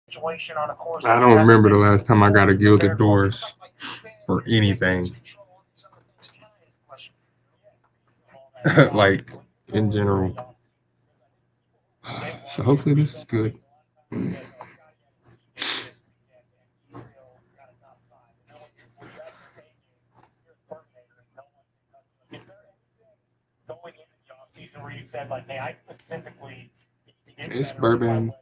I don't remember the last time I got a gilded doors for anything. Like in general. So hopefully this is good. It's bourbon.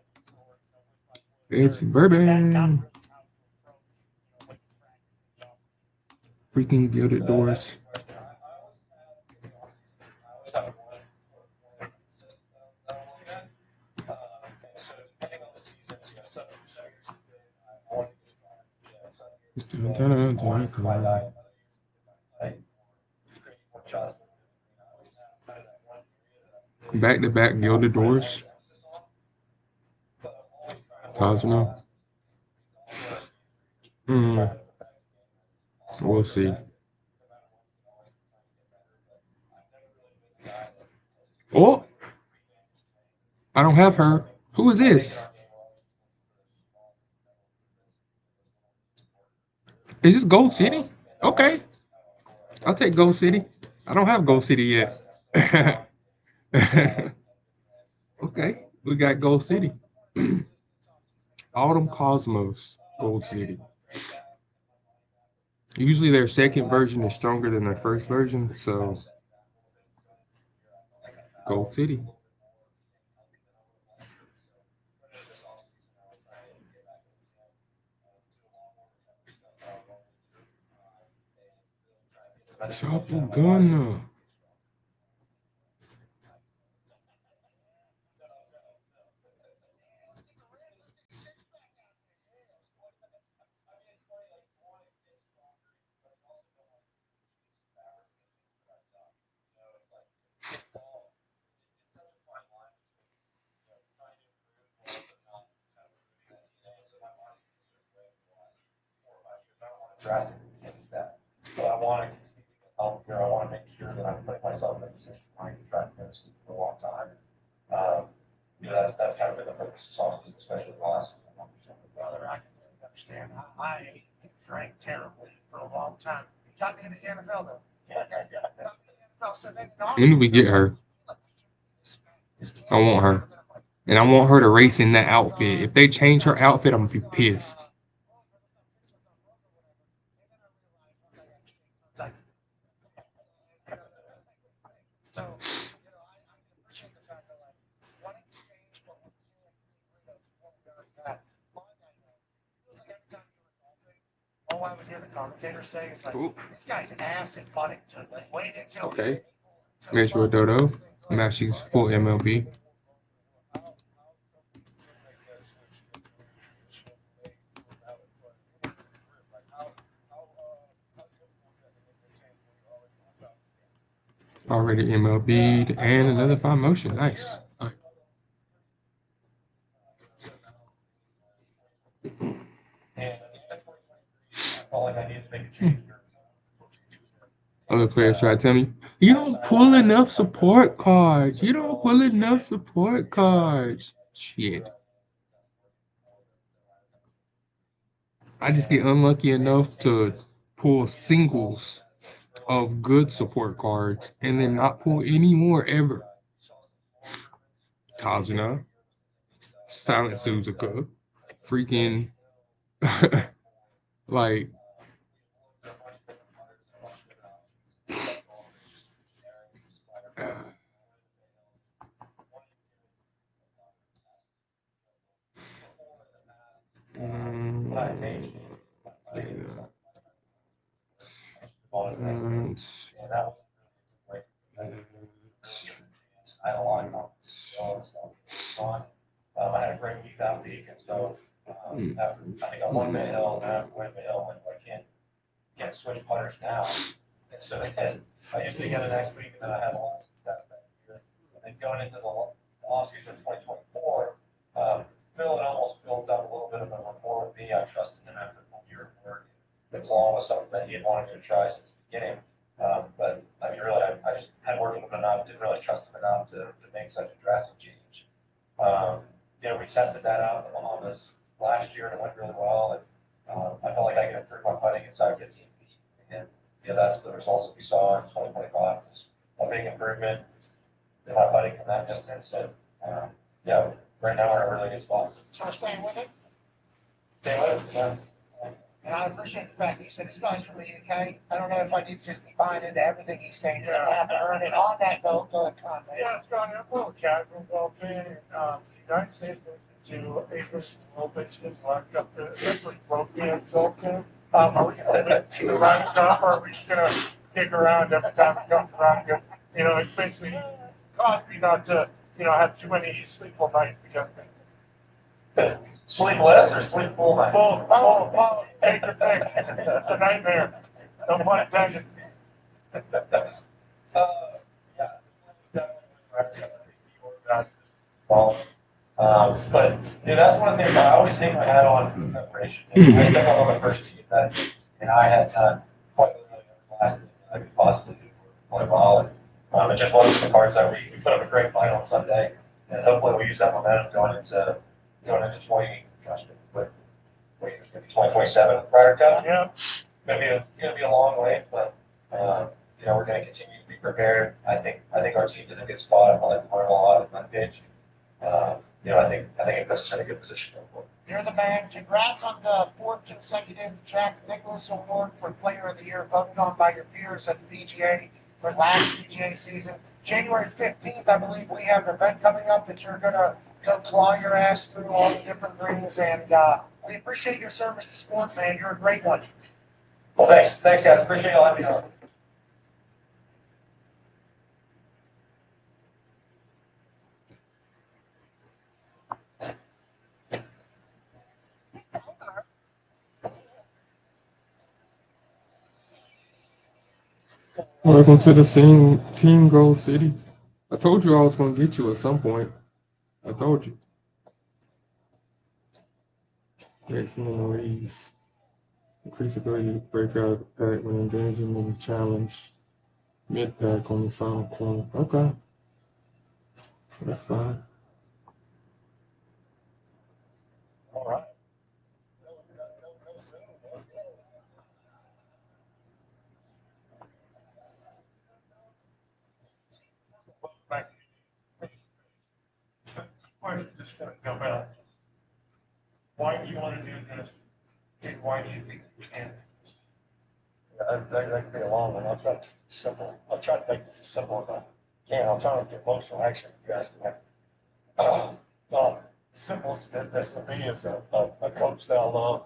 It's bourbon. Freaking gilded doors. Back to back gilded doors. Cosmo. We'll see. Oh, I don't have her. Who is this? Is this Gold City? Okay, I'll take Gold City. I don't have Gold City yet. Okay, we got Gold City. Autumn Cosmos, Gold City. Usually their second version is stronger than their first version, so Gold City. Chopper Gunner. When do we get her? I want her. And I want her to race in that outfit. If they change her outfit, I'm gonna be pissed. Ooh. Okay. Metro Dodo. Maxie's full MLB. Already MLB'd and another 5 motion. Nice. Other players try to tell me, you don't pull enough support cards. You don't pull enough support cards. Shit. I just get unlucky enough to pull singles of good support cards and then not pull any more ever. Kazuna, Silent Suzuka, freaking like results that we saw in 2025 was a big improvement in my putting from that distance. So, yeah, right now we're in a really good spot. So we're staying with it. Stay with it, yeah. And I appreciate the fact that you said this guy's from the UK. I don't know if I need to just define into everything he's saying. Yeah. I haven't heard it. On that note, go ahead, Con, man. Yeah, it's gone a little casual golfing. The United States to Asian world basins like up to especially European golfing. Are we going to to the Ryder Cup or are we just going to kick around every time it comes around? It's basically caused me not to, have too many sleepless nights because Sleep less or sleep full nights? take your pick. It's a nightmare. No pun intended. Yeah, but that's one of the things I always hang my hat on in preparation. I think on my first team that, I had done quite a bit of last I could possibly do for a while. And it just wasn't the cards that we put up a great fight on Sunday, and hopefully we'll use that momentum going into 2027 Ryder Cup. Yeah. Gonna be a long way, but we're gonna continue to be prepared. I think our team's in a good spot. I like to learn a lot of my pitch. I think it puts us in a good position going forward. You're the man. Congrats on the 4th consecutive Jack Nicklaus Award for Player of the Year, voted on by your peers at the PGA for last PGA season. January 15th, I believe we have an event coming up that you're going to go claw your ass through all the different greens, and we appreciate your service to sports, man. You're a great one. Well, thanks, guys. Appreciate y'all having me on. Welcome to the same Team Goal City. I told you I was going to get you at some point. I told you. Maximum waves. Increase ability to break out of the pack when engaging in a challenge. Mid-pack on the final corner. Okay. That's fine. All right. Just going to go back. Why do you want to do this? And why do you think we can? That could be a long one. I'll try to keep it simple. I'll try to make this as simple as I can. I'm trying to get emotional action. You guys can simplest this to me is a coach that I love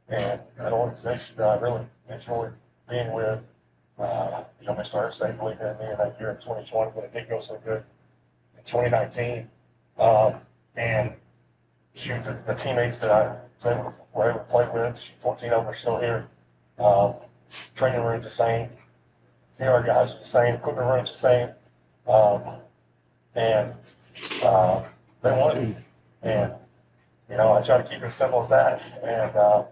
and an organization that I really enjoy being with. My starter say believe in me in that year in 2020, but it didn't go so good in 2019. And shoot, the teammates that I were able to play with, 14 of them are still here. Training room's the same. Our guys are the same. Equipment room's the same. And they want it. And, I try to keep it as simple as that. And, a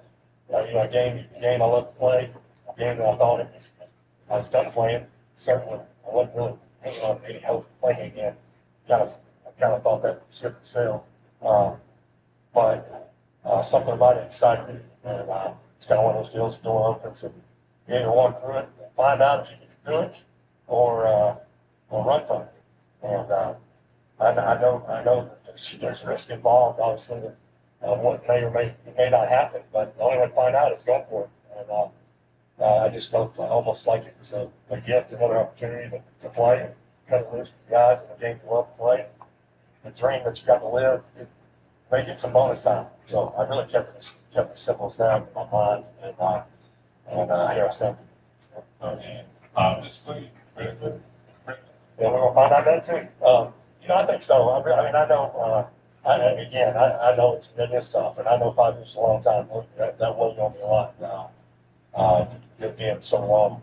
game I love to play, a game that I thought I was done playing. Certainly, I wasn't really hanging on any hope of playing again. I kind of thought that ship had sailed. But something about it excited me. And it's kind of one of those deals, door opens, and you either walk through it and find out if you get to do it or run from it. And I know that there's risk involved, obviously, that what may or may not happen, but the only way to find out is go for it. And I just felt almost like it was a gift, another opportunity to play and cut loose with guys in a game you love to play. The dream that you got to live, it may get some bonus time. So I really kept it simple as that in my mind. And here I stand. Just really good. Yeah, we're gonna find out that too. I think so. I know. I know it's tough, and I know 5 years is a long time. That weighs on me a lot now. It being so long,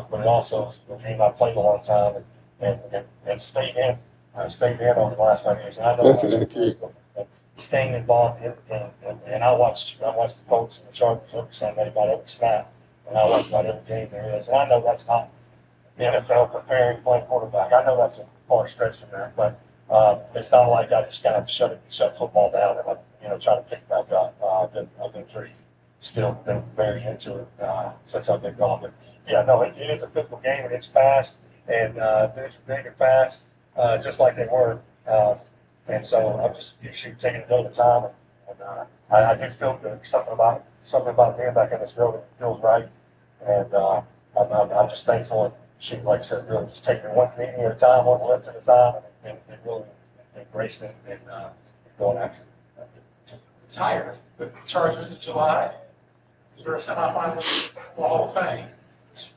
but it also is a dream I played a long time and stayed in. I stayed in over the last 5 years, and I know That's accurate. staying involved in the game. And I watched the Colts and the Chargers every Sunday, about every snap, and I watch about every game there is. And I know that's not the NFL preparing playing quarterback. I know that's a far stretch from there, but it's not like I just kind of shut football down and try to pick it back up. I've been pretty still been very into it since I've been gone. But yeah, no, it is a physical game and it's fast and dudes are big and fast, just like they were. And so I'm just usually taking a note of the time and I do feel good. Something about being back in this building feels right. And I'm just thankful and she, like I said, really just taking it one meeting at a time, one lift at a time, and really embracing it and going after it. Tired. The Chargers in July, you're a semifinalist for the Hall of Fame.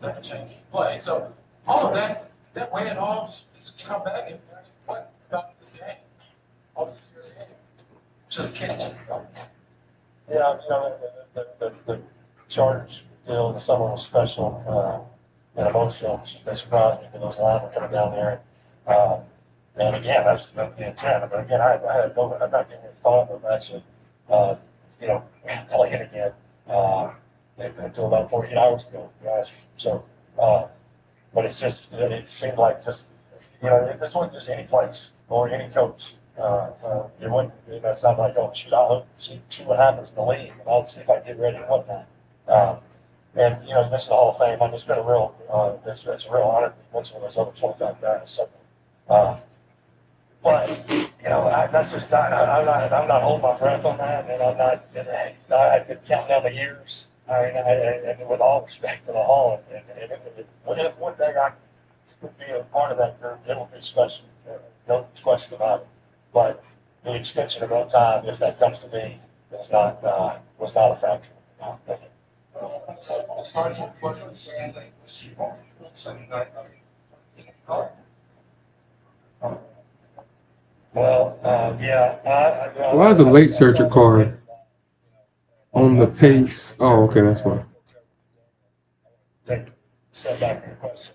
That changed play. So all of that weighing off, just to come back and what about this game? All these years in, just can't. Yeah, you know, the Chargers deal in the summer was special and emotional. They surprised me because those linemen coming down there. And again, that's the intent. But again, I'm not getting thought of actually, you know, playing again until about 48 hours ago. Guys. So, but it's just, it seemed like just, you know, this wasn't just any place or any coach. It wouldn't, you know, it's not like, oh, shoot, I'll see what happens in the league and I'll see if I get ready and whatnot. And, you know, this is the Hall of Fame. It's been a real, it's a real honor to be mentioned with those other 25 guys. So, but, you know, that's just not, I'm not holding my breath on that, and I'm not, I've been counting down the years. I mean, and with all respect to the Hall, and if one day I could be a part of that group, it will be special. No question about it. But the extension of that time, if that comes to be, was not a factor. Sergeant wasn't saying that she won't Sunday night. Well, yeah. Why is a late searcher card on the pace? Oh, okay, that's why. Take a step back from your question.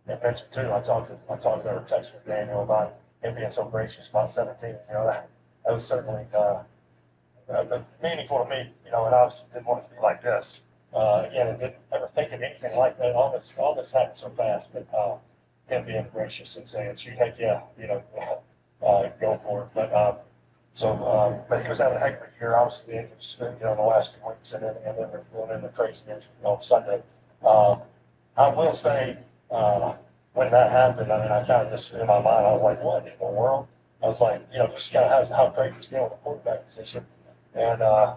And mentioned too, I talked to her text with Daniel about him being so gracious about 17. You know, that was certainly meaningful to me. You know, and I obviously didn't want it to be like this. Again, I didn't ever think of anything like that. All this happened so fast, but him being gracious and saying, "Shoot, heck yeah, you know, go for it." But he was having a heck of a year, obviously, you know, the last few weeks, and then we're going into crazy games on Sunday. I will say, when that happened, I mean, I kind of just, in my mind, I was like, what in the world? I was like, you know, just kind of how crazy it's going with the quarterback position. And I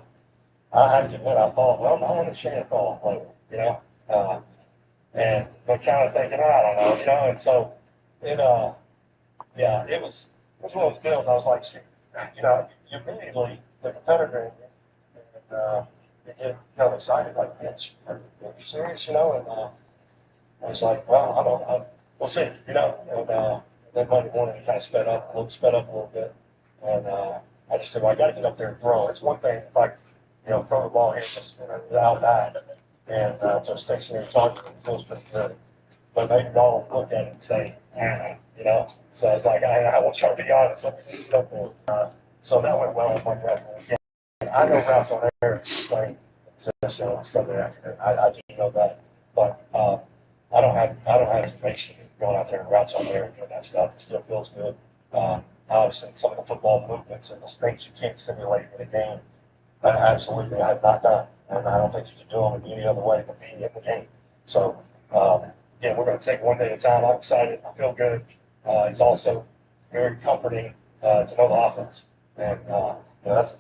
have to admit, I thought, well, I want to share a thought, like, you know, but kind of thinking, I don't know, you know, and so it, yeah, it was one of those deals. I was like, shoot, you know, you immediately, the competitor, and you get kind of excited, like, man, are you serious, you know, and I was like, well, I don't know, we'll see, you know, and then Monday morning, it kind of sped up a little bit, and I just said, well, I got to get up there and throw. It's one thing if I, you know, throw the ball here, just, you know, out back, and to a stationary target, it feels pretty good. But maybe don't look at it and say, you know. So I was like, I will try to be honest. Let me just go for it. So that went well with my judgment. Yeah, I know routes on there playing position on Sunday afternoon. I do know that, but I don't have information going out there and routes on there and doing that stuff. It still feels good. Obviously, some of the football movements and the things you can't simulate in a game, absolutely, I have not done, and I don't think you can do them in any other way but being in the game. So. Yeah, we're going to take one day at a time. I'm excited. I feel good. It's also very comforting to know the offense, and you know, that's a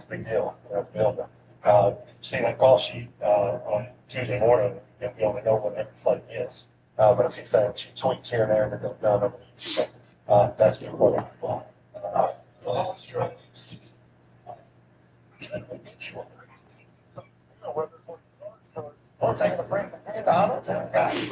big deal. You know, to be able to see that call sheet on Tuesday morning and be able to know what every play is. But if you think she tweaks here and there, then they'll done over the so, that's important. We'll take a break and pay the auto tune guys.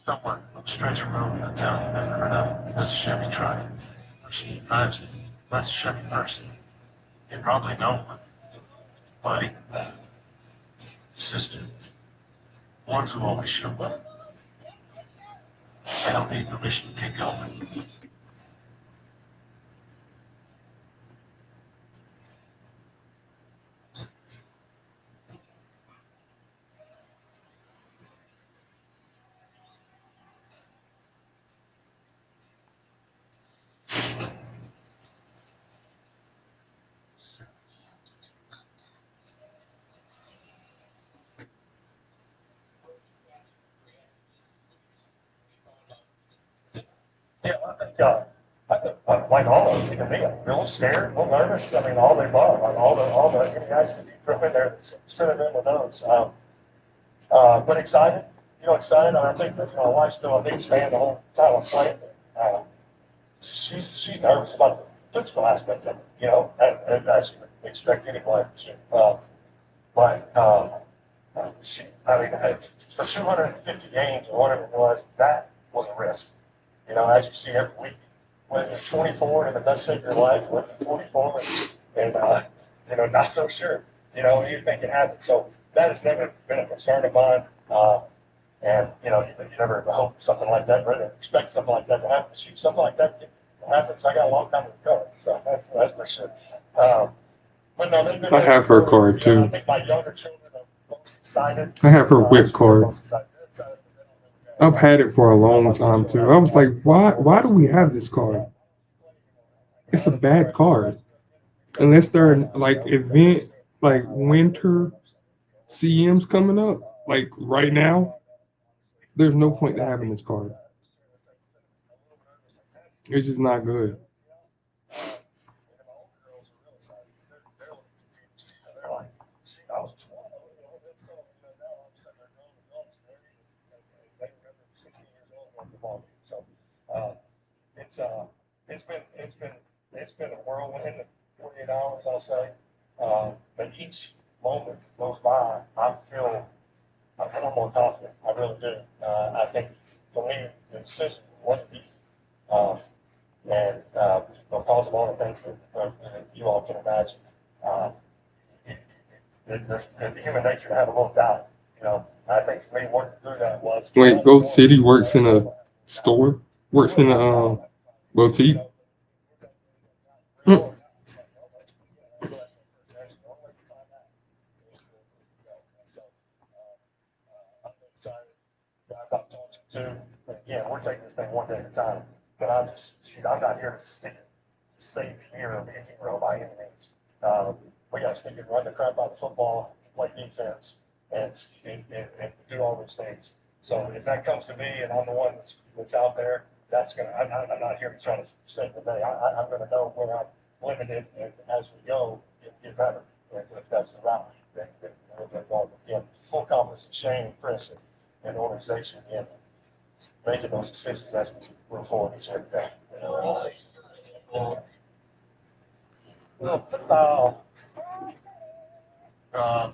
Someone on stretcher road in a town you've never heard of. That's a Chevy truck. Or she drives it. That's a Chevy person. You probably know one. Buddy. Sister. Ones who always show up. I don't need permission to get going. like all of us, even me, I'm a little scared, a little nervous. I mean, all the above, like all the any guys to be in there, sitting in with those. But excited, excited. I think that my wife's still a big fan the whole time I'm playing. She's nervous about the physical aspect of it, as you would expect any player to. I mean, for 250 games or whatever it was, that was a risk. As you see every week, when you're 24 in the best shape of your life, when you're 44 and not so sure, anything can happen. So that has never been a concern of mine. And, you never hope something like that, really expect something like that to happen. Shoot, something like that happens, I got a long time to recover. So that's for sure. But no, I have her card too. I think my younger children are most excited. I have her whip card. I've had it for a long time too. I was like, why do we have this card? It's a bad card. Unless they're like event, like winter CM's coming up, like right now, there's no point to having this card. It's just not good. So it's been a whirlwind of 48 hours, I'll say. But each moment goes by, I feel more confident. I really do. I think for me, the decision wasn't easy. And because of all the things that you all can imagine, there's the human nature to have a little doubt. I think for me, working through that was. Wait, Gold City works in a store? Works in a boutique? Mm. Again, we're taking this thing one day at a time. But I'm not here to save the year of any hero by any means. We got to stick and run the crap out of football, play defense, and do all those things. So if that comes to me and I'm the one that's out there, I'm not here to try to save the day. I'm going to know where I'm limited, and as we go, get better. And if that's the route, then we're going to go. Again, full confidence in Shane and Chris and the organization in making those decisions as we move forward each and every day. Well,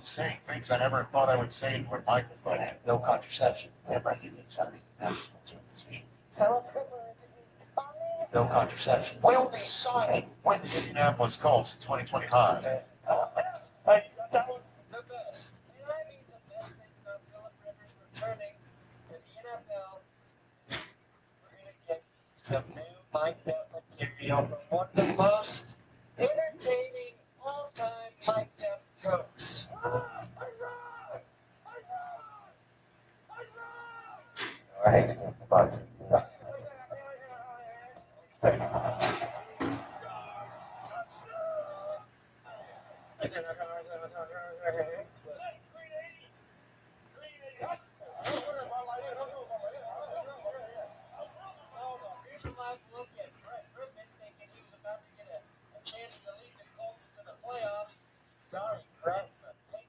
saying things I never thought I would say into a microphone. No contraception. Everybody needs something. No contraception. We'll be signing with the Indianapolis Colts in 2025. That was the best. And I mean the best thing about Philip Rivers returning to the NFL, we're going to get some new mic'd up material from one of the most entertaining all-time mic'd up jokes. All right. Chance to lead the Colts to the playoffs. Sorry, Brett, but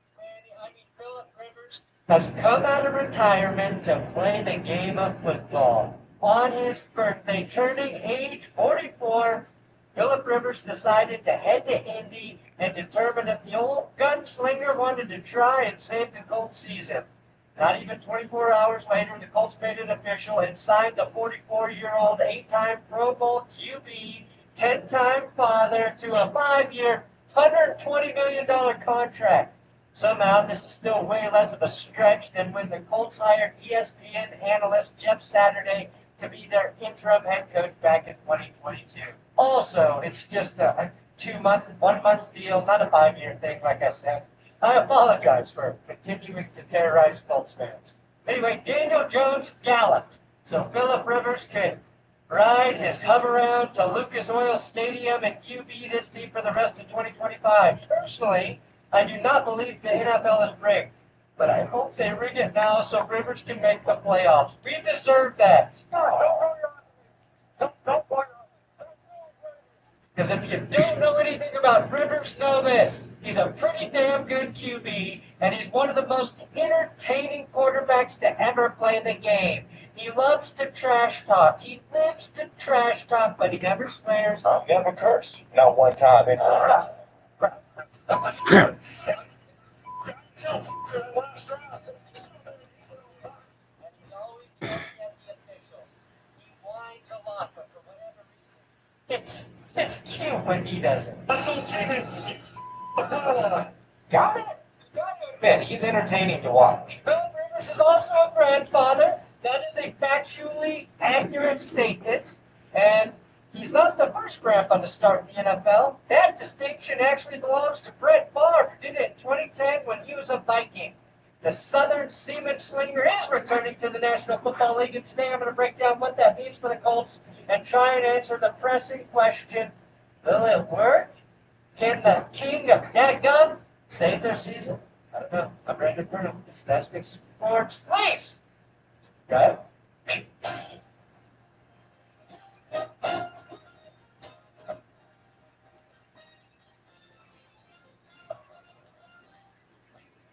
Philip Rivers has come out of retirement to play the game of football. On his birthday, turning age 44, Philip Rivers decided to head to Indy and determine if the old gunslinger wanted to try and save the Colts season. Not even 24 hours later, the Colts made it official and signed the 44-year-old 8-time Pro Bowl QB, 10-time father to a 5-year, $120 million contract. Somehow, this is still way less of a stretch than when the Colts hired ESPN analyst Jeff Saturday to be their interim head coach back in 2022. Also, it's just a 1-month deal, not a 5-year thing, like I said. I apologize for continuing to terrorize Colts fans. Anyway, Daniel Jones galloped, so Philip Rivers can ride his hover around to Lucas Oil Stadium and QB this team for the rest of 2025. Personally, I do not believe the NFL is rigged, but I hope they rig it now so Rivers can make the playoffs. We deserve that. Don't Because if you don't know anything about Rivers, know this. He's a pretty damn good QB, and he's one of the most entertaining quarterbacks to ever play the game. He loves to trash talk. He lives to trash talk, but he never swears. I've never cursed. Not one time in my life. That's good. And he's always yelling at the officials. He whines a lot, but for whatever reason, it's cute when he does it. That's okay. Got it? Got to admit, he's entertaining to watch. Philip Rivers is also a grandfather. That is a factually accurate statement. And he's not the first grandpa to start in the NFL. That distinction actually belongs to Brett Favre, who did it in 2010 when he was a Viking. The Southern Seaman Slinger is returning to the National Football League, and today I'm going to break down what that means for the Colts and try and answer the pressing question, will it work? Can the king of dadgum save their season? I don't know. I'm Brandon Burnham. This is Nastic Sports. Please! Right?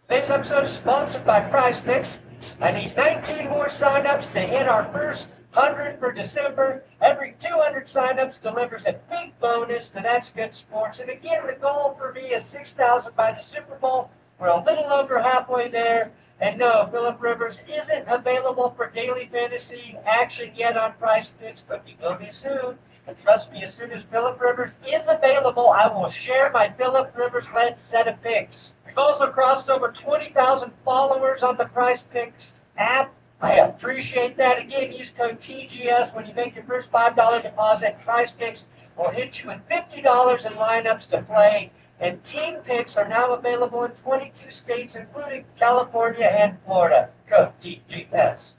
Today's episode is sponsored by Prize Picks. I need 19 more signups to hit our first 100 for December. Every 200 signups delivers a big bonus to That's Good Sports. And again, the goal for me is 6,000 by the Super Bowl. We're a little over halfway there. And no, Philip Rivers isn't available for daily fantasy action yet on Prize Picks, but he will be soon. And trust me, as soon as Philip Rivers is available, I will share my Philip Rivers-led set of picks. We've also crossed over 20,000 followers on the Prize Picks app. I appreciate that. Again, use code TGS when you make your first $5 deposit. Prize Picks will hit you with $50 in lineups to play. And team picks are now available in 22 states, including California and Florida. Code TGS.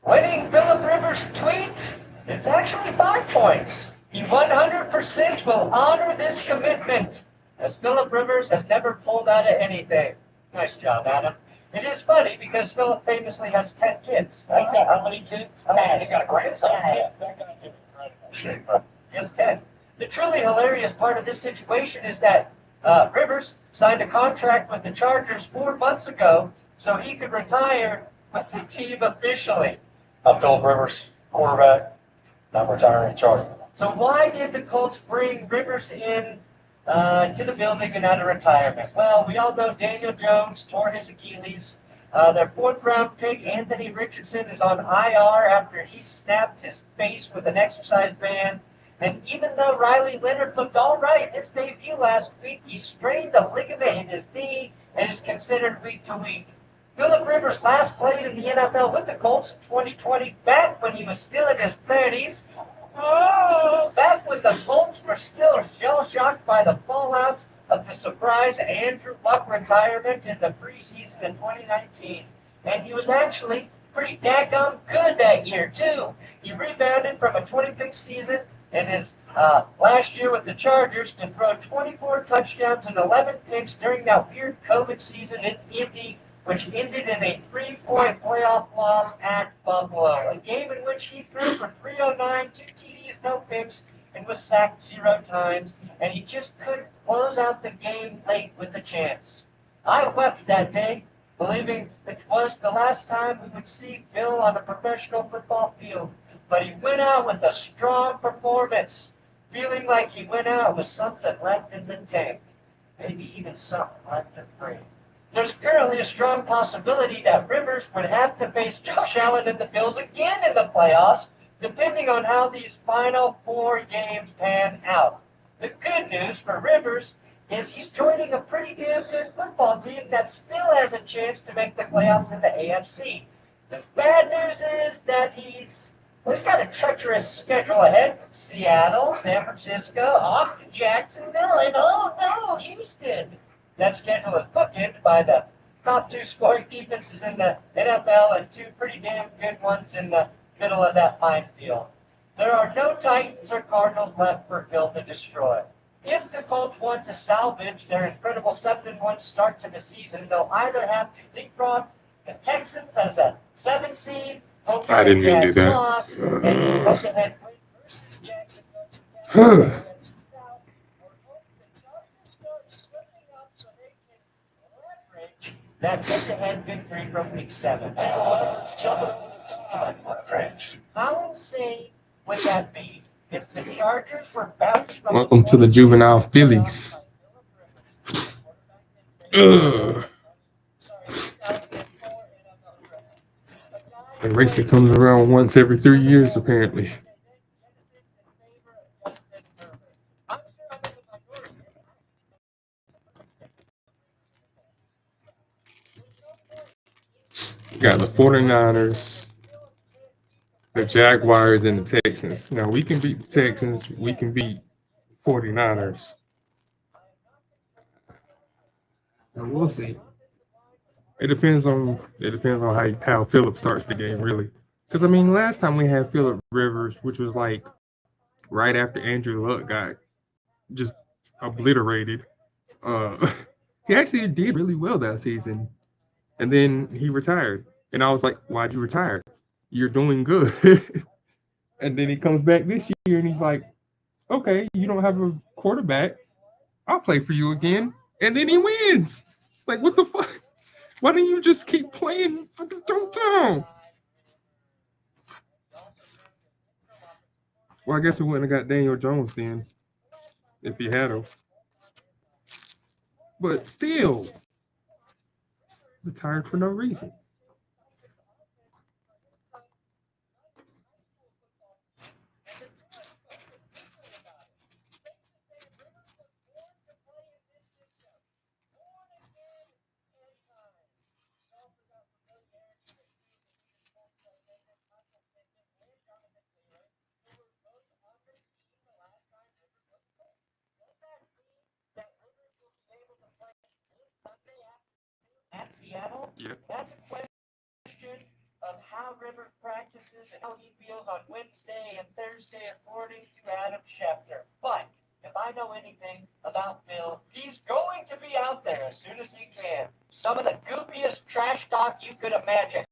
Winning Philip Rivers' tweet, it's actually 5 points. He 100% will honor this commitment, as Philip Rivers has never pulled out of anything. Nice job, Adam. It is funny because Philip famously has 10 kids. How many kids? Man, he's got a grandson. That guy's in incredible shape. Yes, 10. The truly hilarious part of this situation is that Rivers signed a contract with the Chargers 4 months ago so he could retire with the team officially. I'm Philip Rivers, quarterback. I'm retiring in Chargers. So why did the Colts bring Rivers in to the building and out of retirement? Well, we all know Daniel Jones tore his Achilles. Their 4th-round pick, Anthony Richardson, is on IR after he snapped his face with an exercise band. And even though Riley Leonard looked all right in his debut last week, he strained a ligament in his knee and is considered week to week. Philip Rivers last played in the NFL with the Colts in 2020, back when he was still in his 30s. Oh, back when the Colts were still shell-shocked by the fallout of the surprise Andrew Luck retirement in the preseason in 2019. And he was actually pretty daggum good that year, too. He rebounded from a 20-pick season in his last year with the Chargers to throw 24 touchdowns and 11 picks during that weird COVID season in Indy, which ended in a 3-point playoff loss at Buffalo, a game in which he threw for 309, 2 TDs, no picks, and was sacked 0 times, and he just couldn't close out the game late with a chance. I wept that day, believing it was the last time we would see Phil on a professional football field, but he went out with a strong performance, feeling like he went out with something left in the tank, maybe even something left to breathe. There's currently a strong possibility that Rivers would have to face Josh Allen and the Bills again in the playoffs, depending on how these final 4 games pan out. The good news for Rivers is he's joining a pretty damn good football team that still has a chance to make the playoffs in the AFC. The bad news is that he's got a treacherous schedule ahead from Seattle, San Francisco, off to Jacksonville, and oh no, Houston. That schedule is bookended by the top 2 scoring defenses in the NFL and 2 pretty damn good ones in the middle of that minefield. There are no Titans or Cardinals left for Phil to destroy. If the Colts want to salvage their incredible 7-1 start to the season, they'll either have to leapfrog the Texans as a 7 seed, I didn't mean to do Jazz that. lost, and the Buccaneers played versus Jacksonville 2000. Uh, Now, we're hoping the Chargers start slipping up so they can leverage that head-to-head victory from Week 7. Jumping over the top. Leverage. How insane would that be if the Chargers were bounced from Welcome to the juvenile Phillies. Ugh. A race that comes around once every 3 years, apparently. You got the 49ers, the Jaguars, and the Texans. Now, we can beat the Texans. We can beat 49ers. And we'll see. It depends on how Phillip starts the game, really. Because I mean, last time we had Phillip Rivers, which was like right after Andrew Luck got just obliterated. Uh, he actually did really well that season, and then he retired. And I was like, "Why'd you retire? You're doing good." And then he comes back this year, and he's like, "Okay, you don't have a quarterback. I'll play for you again." And then he wins. Like, what the fuck? Why don't you just keep playing for the downtown? Well, I guess we wouldn't have got Daniel Jones then if he had him. But still, retired for no reason. At Seattle, Yeah. that's a question of how Rivers practices and how he feels on Wednesday and Thursday, according to Adam Schefter. But if I know anything about Phil, he's going to be out there as soon as he can. Some of the goofiest trash talk you could imagine.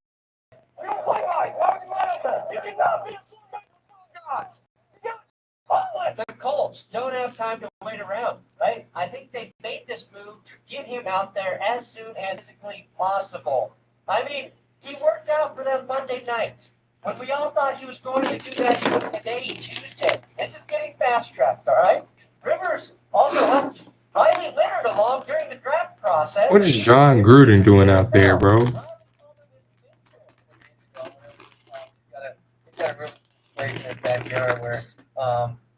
We don't play right. Why are you out there? You cannot be a fullback. You got the Colts don't have time to wait around, right? I think they made this move to get him out there as soon as physically possible. I mean, he worked out for them Monday night. When we all thought he was going to do that today, Tuesday. This is getting fast tracked, all right? Rivers also helped Riley Leonard along during the draft process. What is John Gruden doing out there, bro? He's got a real place in his backyard where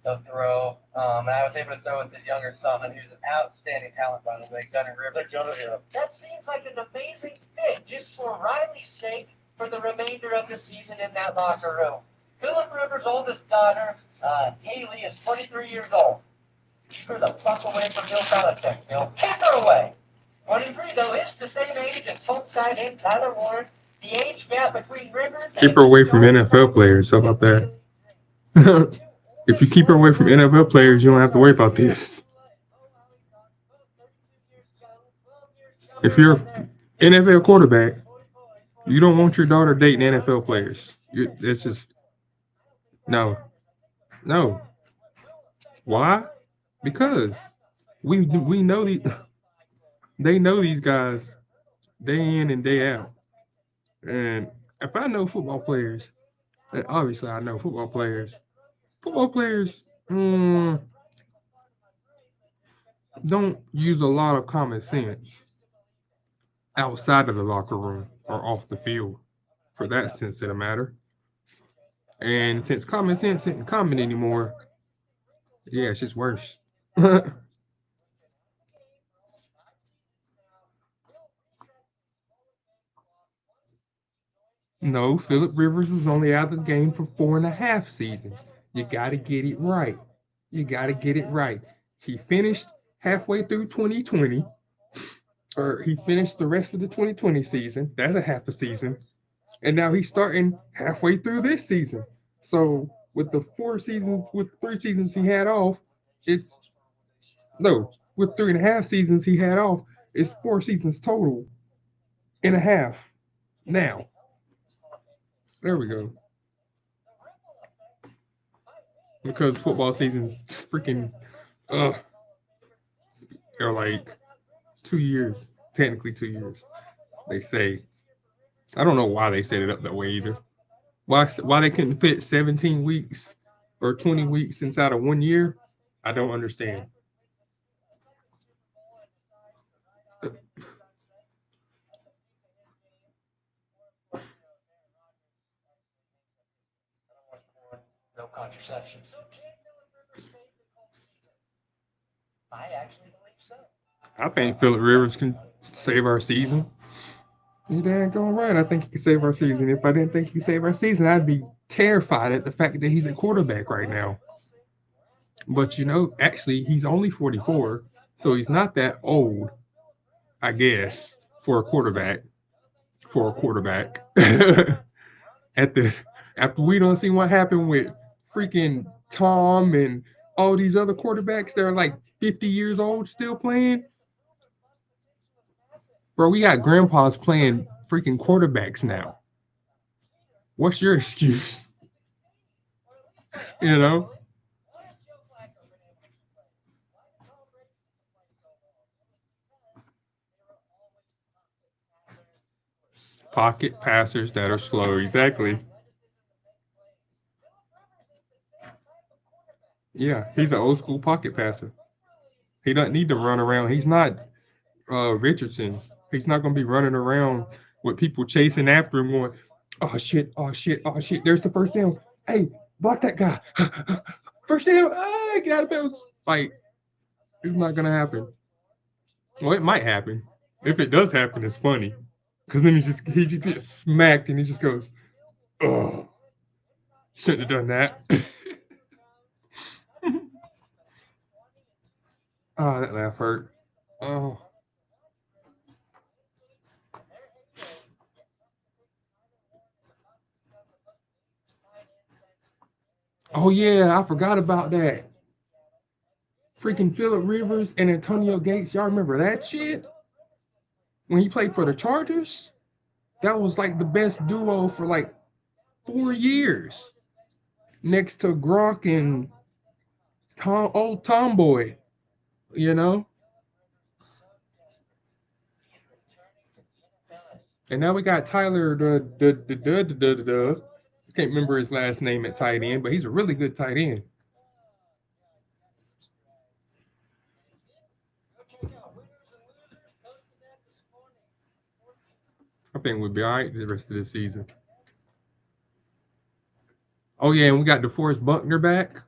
he'll throw. And I was able to throw with his younger son, who's an outstanding talent, by the way, Gunnar Rivers. That seems like an amazing fit just for Riley's sake for the remainder of the season in that locker room. Philip Rivers' oldest daughter, Haley, is 23 years old. Keep her the fuck away from Bill Belichick, Bill. Keep her away! 23, though, is the same age as Folkside and Tyler Warren. The age gap between Rivers Keep her away from NFL players. How about that? If you keep her away from NFL players, you don't have to worry about this. If you're an NFL quarterback, you don't want your daughter dating NFL players. It's just no, no. Why? Because we know they know these guys day in and day out. And if I know football players, and obviously I know football players. Football players don't use a lot of common sense outside of the locker room or off the field, for that sense of the matter. And since common sense isn't common anymore, yeah, it's just worse. No, Philip Rivers was only out of the game for 4.5 seasons. You got to get it right. You got to get it right. He finished halfway through 2020, or he finished the rest of the 2020 season. That's a half a season. And now he's starting halfway through this season. So with the 4 seasons, with 3 seasons he had off, it's no, with 3.5 seasons he had off, it's 4 seasons total and a half now. There we go. Because football season's freaking, ugh, they're like 2 years, technically 2 years. They say. I don't know why they set it up that way either. Why they couldn't fit 17 weeks or 20 weeks inside of 1 year? I don't understand. No contraception. I actually believe so. I think Philip Rivers can save our season. You dang going right. I think he can save our season. If I didn't think he could save our season, I'd be terrified at the fact that he's a quarterback right now. But actually, he's only 44, so he's not that old, I guess, for a quarterback. For a quarterback. at the After we don't see what happened with freaking Tom and all these other quarterbacks that are like 50 years old still playing. Bro, we got grandpas playing freaking quarterbacks now. What's your excuse? You know? Pocket passers that are slow. Exactly. Yeah, he's an old school pocket passer. He doesn't need to run around. He's not Richardson. He's not going to be running around with people chasing after him going, oh shit, oh shit, oh shit. There's the first down. Hey, block that guy. First down. Ah, get out of bounds. Like, it's not going to happen. Well, it might happen. If it does happen, it's funny. Because then he just gets smacked and he just goes, oh, shouldn't have done that. Oh, that laugh hurt. Oh. Oh yeah, I forgot about that. Freaking Philip Rivers and Antonio Gates. Y'all remember that shit? When he played for the Chargers? That was like the best duo for like 4 years. Next to Gronk and old Tomboy, you know? And now we got Tyler the can't remember his last name at tight end, but he's a really good tight end. I think we'll be all right the rest of the season. Oh yeah, and we got DeForest Buckner back.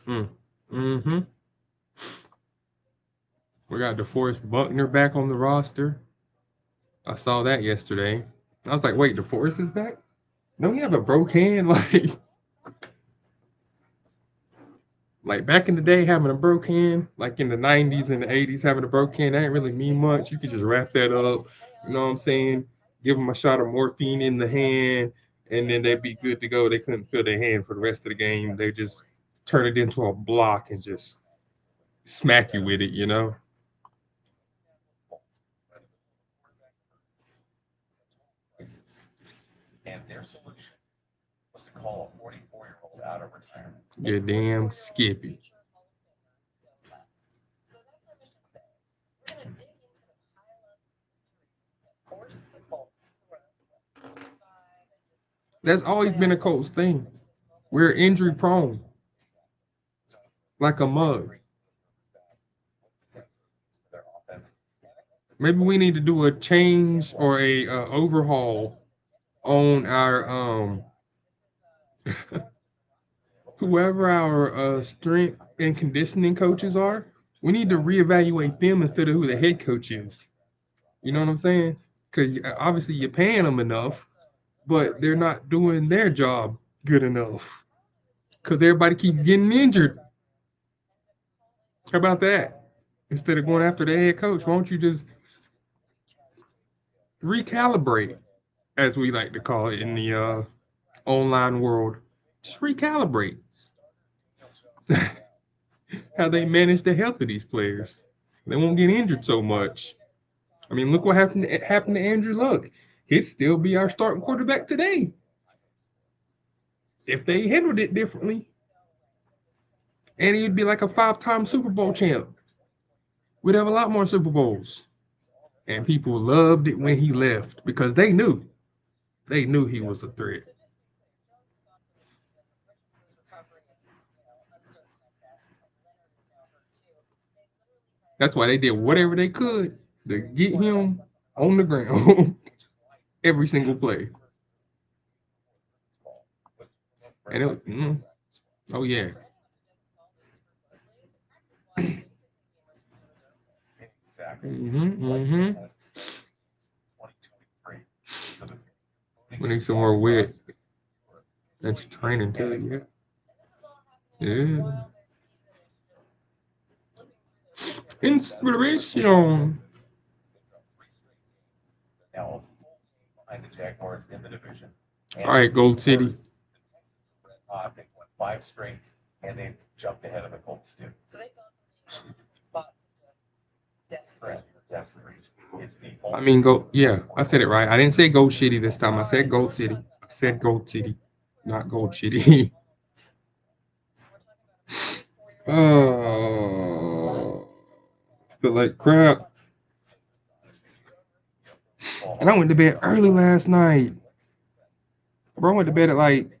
Mm-hmm. We got DeForest Buckner back on the roster. I saw that yesterday. I was like, wait, DeForest is back? Don't he have a broke hand? Like back in the day, having a broke hand, like in the 90s and the 80s, having a broke hand, that didn't really mean much. You could just wrap that up. You know what I'm saying? Give them a shot of morphine in the hand, and then they'd be good to go. They couldn't feel their hand for the rest of the game. They just turn it into a block and just smack you with it. And their solution was to call a 44-year-old out of retirement. You damn Skippy. That's always been a Colts thing. We're injury prone, like a mug. Maybe we need to do a change or a overhaul on our whoever our strength and conditioning coaches are. We need to reevaluate them instead of who the head coach is. You know what I'm saying? Because obviously you're paying them enough, but they're not doing their job good enough. Because everybody keeps getting injured. How about that? Instead of going after the head coach, why don't you just recalibrate, as we like to call it in the online world? Just recalibrate how they manage the health of these players. They won't get injured so much. I mean, look what happened to Andrew Luck. he'd still be our starting quarterback today if they handled it differently. And he'd be like a 5-time Super Bowl champ. We'd have a lot more Super Bowls. And people loved it when he left because they knew he was a threat. That's why they did whatever they could to get him on the ground every single play. And oh yeah. Exactly. Mm-hmm. 2023. So We need some more wit. That's training too, yeah. Yeah. Inspiration. now behind the Jaguars in the division. All right, Gold City. They won 5 straight, and they jumped ahead of the Colts too. So they've gone from spot to Correct. Yes, it's the I mean, go. Yeah, I said it right. I didn't say Gold City this time. I said Gold City. I said Gold City, not Gold City. Oh, feel like crap. And I went to bed early last night. Bro, I went to bed at like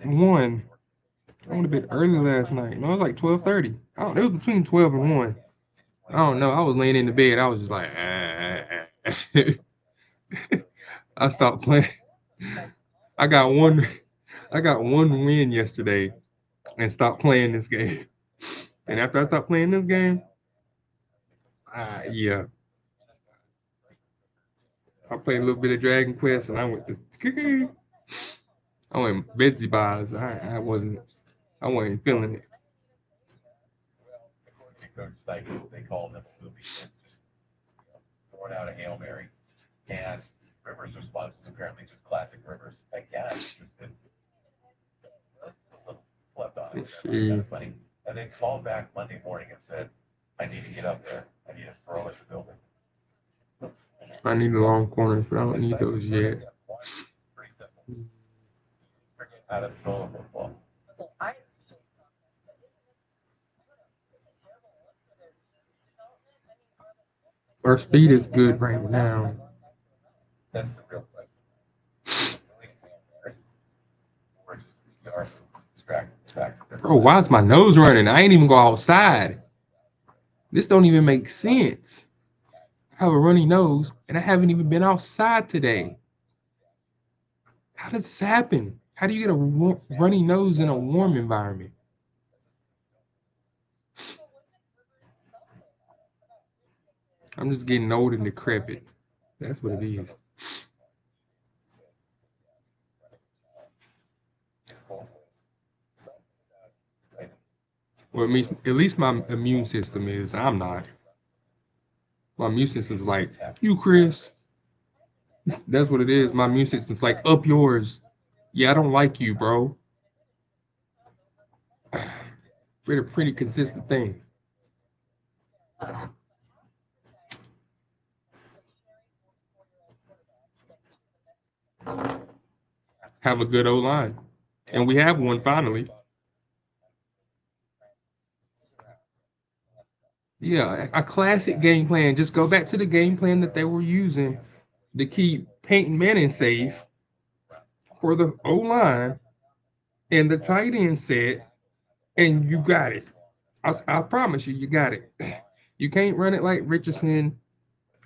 1. I went to bed early last night. No, it was like 12:30. I don't. It was between 12 and 1. I don't know. I was laying in the bed. I was just like, I stopped playing. I got one. I got one win yesterday, and stopped playing this game. And after I stopped playing this game, yeah, I played a little bit of Dragon Quest, and I went to. I went Betsy buys. I wasn't feeling it. according to Coach Stipes, they called him a movie and just throwing out a Hail Mary. And Rivers' response was apparently just classic Rivers. Again, a little flipped on it. Let's see. Kind of funny. And then called back Monday morning and said, I need to get up there. I need to throw at the building. I need the long corners, but I don't need those yet. Pretty simple. Forget how to throw a football. Our speed is good right now. That's the real question. Or just distracted. Bro, why is my nose running? I ain't even go outside. This don't even make sense. I have a runny nose, and I haven't even been outside today. How does this happen? How do you get a runny nose in a warm environment? I'm just getting old and decrepit. That's what it is. Well, at least my immune system is. I'm not. My immune system's like, you, Chris. That's what it is. My immune system's like, up yours. Yeah, I don't like you, bro. We're a pretty consistent thing. Have a good O line. And we have one finally. Yeah, a classic game plan. Just go back to the game plan that they were using to keep Peyton Manning safe for the O line and the tight end set, and you got it. I promise you, you got it. You can't run it like Richardson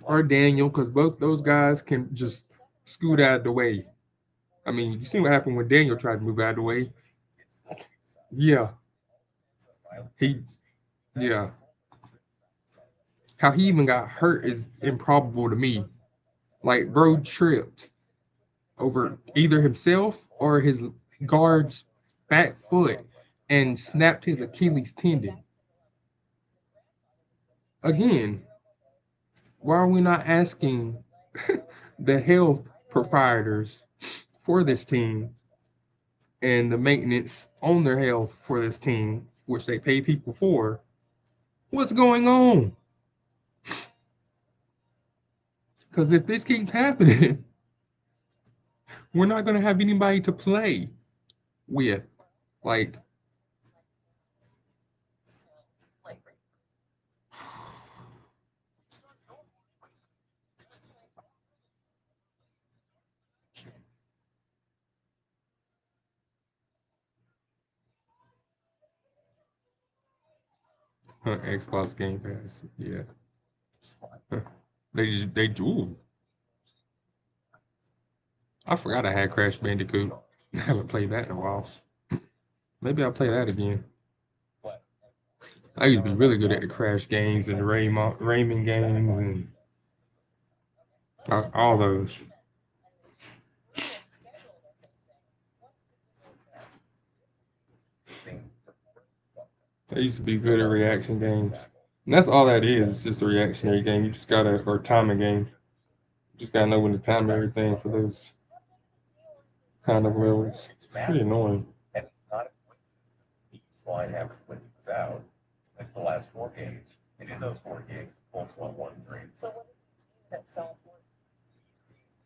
or Daniel because both those guys can just scoot out of the way. I mean, you see what happened when Daniel tried to move out of the way. Yeah, he, yeah. How he even got hurt is improbable to me. Like, bro tripped over either himself or his guard's back foot and snapped his Achilles tendon. Again, why are we not asking the health proprietors for this team and the maintenance on their health for this team, which they pay people for? What's going on? Because if this keeps happening, we're not going to have anybody to play with. Like, Xbox Game Pass. Yeah. They do. I forgot I had Crash Bandicoot. I haven't played that in a while. Maybe I'll play that again. I used to be really good at the Crash games and the Rayman games and all those. I used to be good at reaction games. And that's all that is. It's just a reactionary game. You just gotta, or timing game. You just gotta know when to time everything for those kind of levels. It's pretty annoying. And not each line average when he was out. That's the last 4 games. And in those 4 games, the Colts won 1-3. So what is that's so important?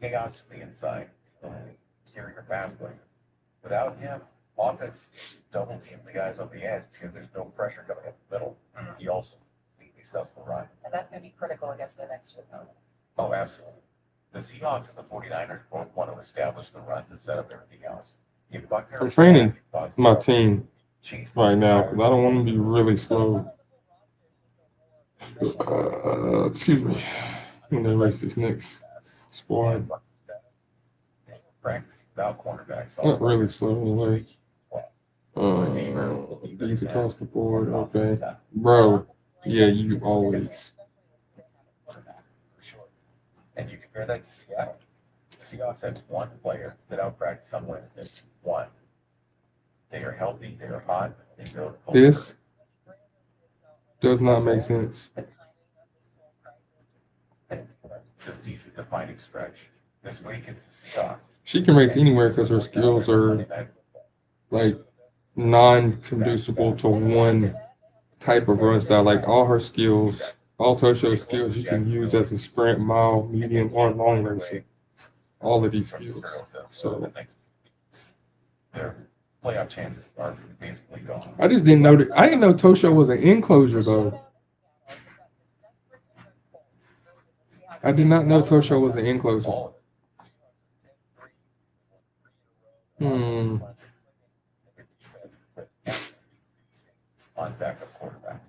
Chaos from the inside, interior pathway. Without him, offense double team the guys on the edge because there's no pressure coming up the middle. He also completely stuffs the run. And that's going to be critical against the next opponent. Oh, absolutely. The Seahawks and the 49ers both want to establish the run to set up everything else. If Buckner I'm training my team right now because I don't want to be really slow. Excuse me. When they race this next squad. Without cornerbacks. Not really slow anyway. These across the board. Okay. Bro. Yeah, you always. And you compare that to Seattle. The Seahawks had one player that outpracticed on Wednesday. One. They are healthy. They are hot. They build culture. This does not make sense. It's a season-defining stretch. This week it's the Seahawks. She can race anywhere because her skills are like non-conducible to one type of run style. Like all her skills, all Tosho's skills, you can use as a sprint, mile, medium, or long racer. All of these skills. So their playoff chances are basically gone. I just didn't know that. I didn't know Tosho was an enclosure though. I did not know Tosho was an enclosure. On backup quarterback.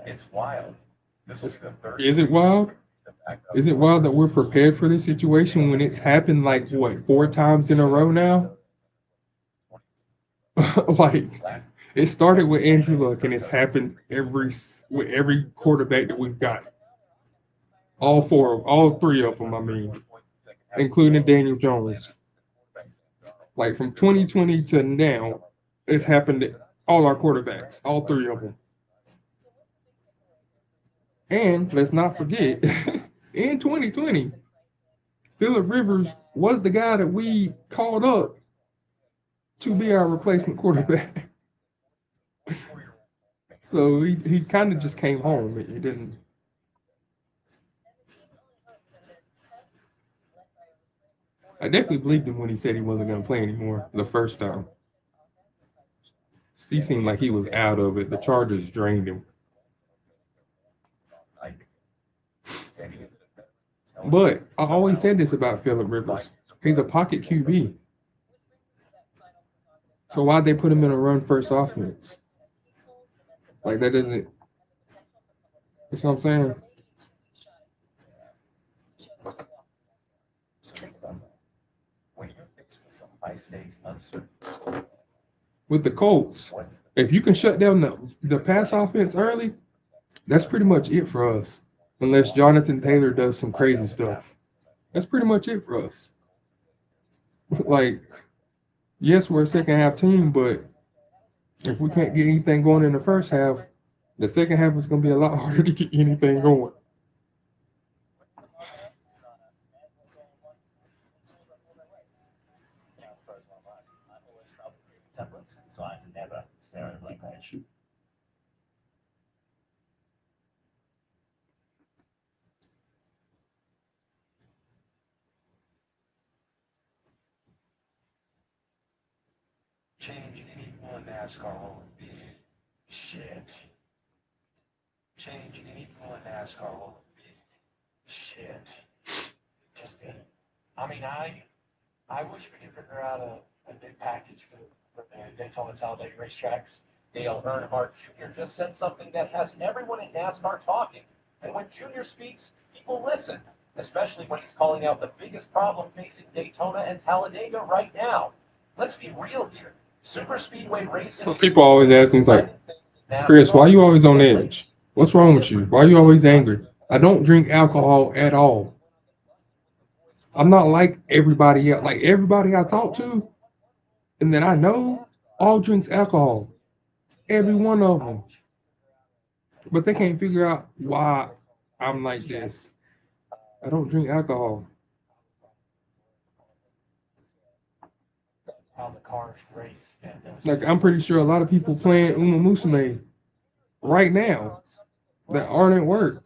It's wild. This is the third. Is it wild? Is it wild that we're prepared for this situation when it's happened like what 4 times in a row now? Like it started with Andrew Luck and it's happened with every quarterback that we've got. All 3 of them, I mean, including Daniel Jones. Like from 2020 to now, it's happened to all our quarterbacks, all 3 of them. And let's not forget, in 2020, Phillip Rivers was the guy that we called up to be our replacement quarterback. So he kind of just came home. He didn't. I definitely believed him when he said he wasn't going to play anymore the first time. He seemed like he was out of it. The Chargers drained him. But I always said this about Phillip Rivers. He's a pocket QB. So why'd they put him in a run-first offense? Like, that doesn't... That's what I'm saying. With the Colts, if you can shut down the pass offense early, that's pretty much it for us. Unless Jonathan Taylor does some crazy stuff. That's pretty much it for us. Like, yes, we're a second half team, but if we can't get anything going in the first half, the second half is going to be a lot harder to get anything going. change any rule in NASCAR, what would it be? Shit. Change any rule in NASCAR, what would it be? Shit. Just I mean, I wish we could figure out a new package for the Daytona Talladega racetracks. Dale Earnhardt Jr. just said something that has everyone in NASCAR talking. And when Jr. speaks, people listen, especially when he's calling out the biggest problem facing Daytona and Talladega right now. Let's be real here. Super speedway racing. People always ask me, like, Chris, why you always on edge? What's wrong with you? Why are you always angry? I don't drink alcohol at all. I'm not like everybody else. Like everybody I talk to and that I know all drinks alcohol. Every one of them. But they can't figure out why I'm like this. I don't drink alcohol. How the cars race. Like I'm pretty sure a lot of people playing Umamasume right now that aren't at work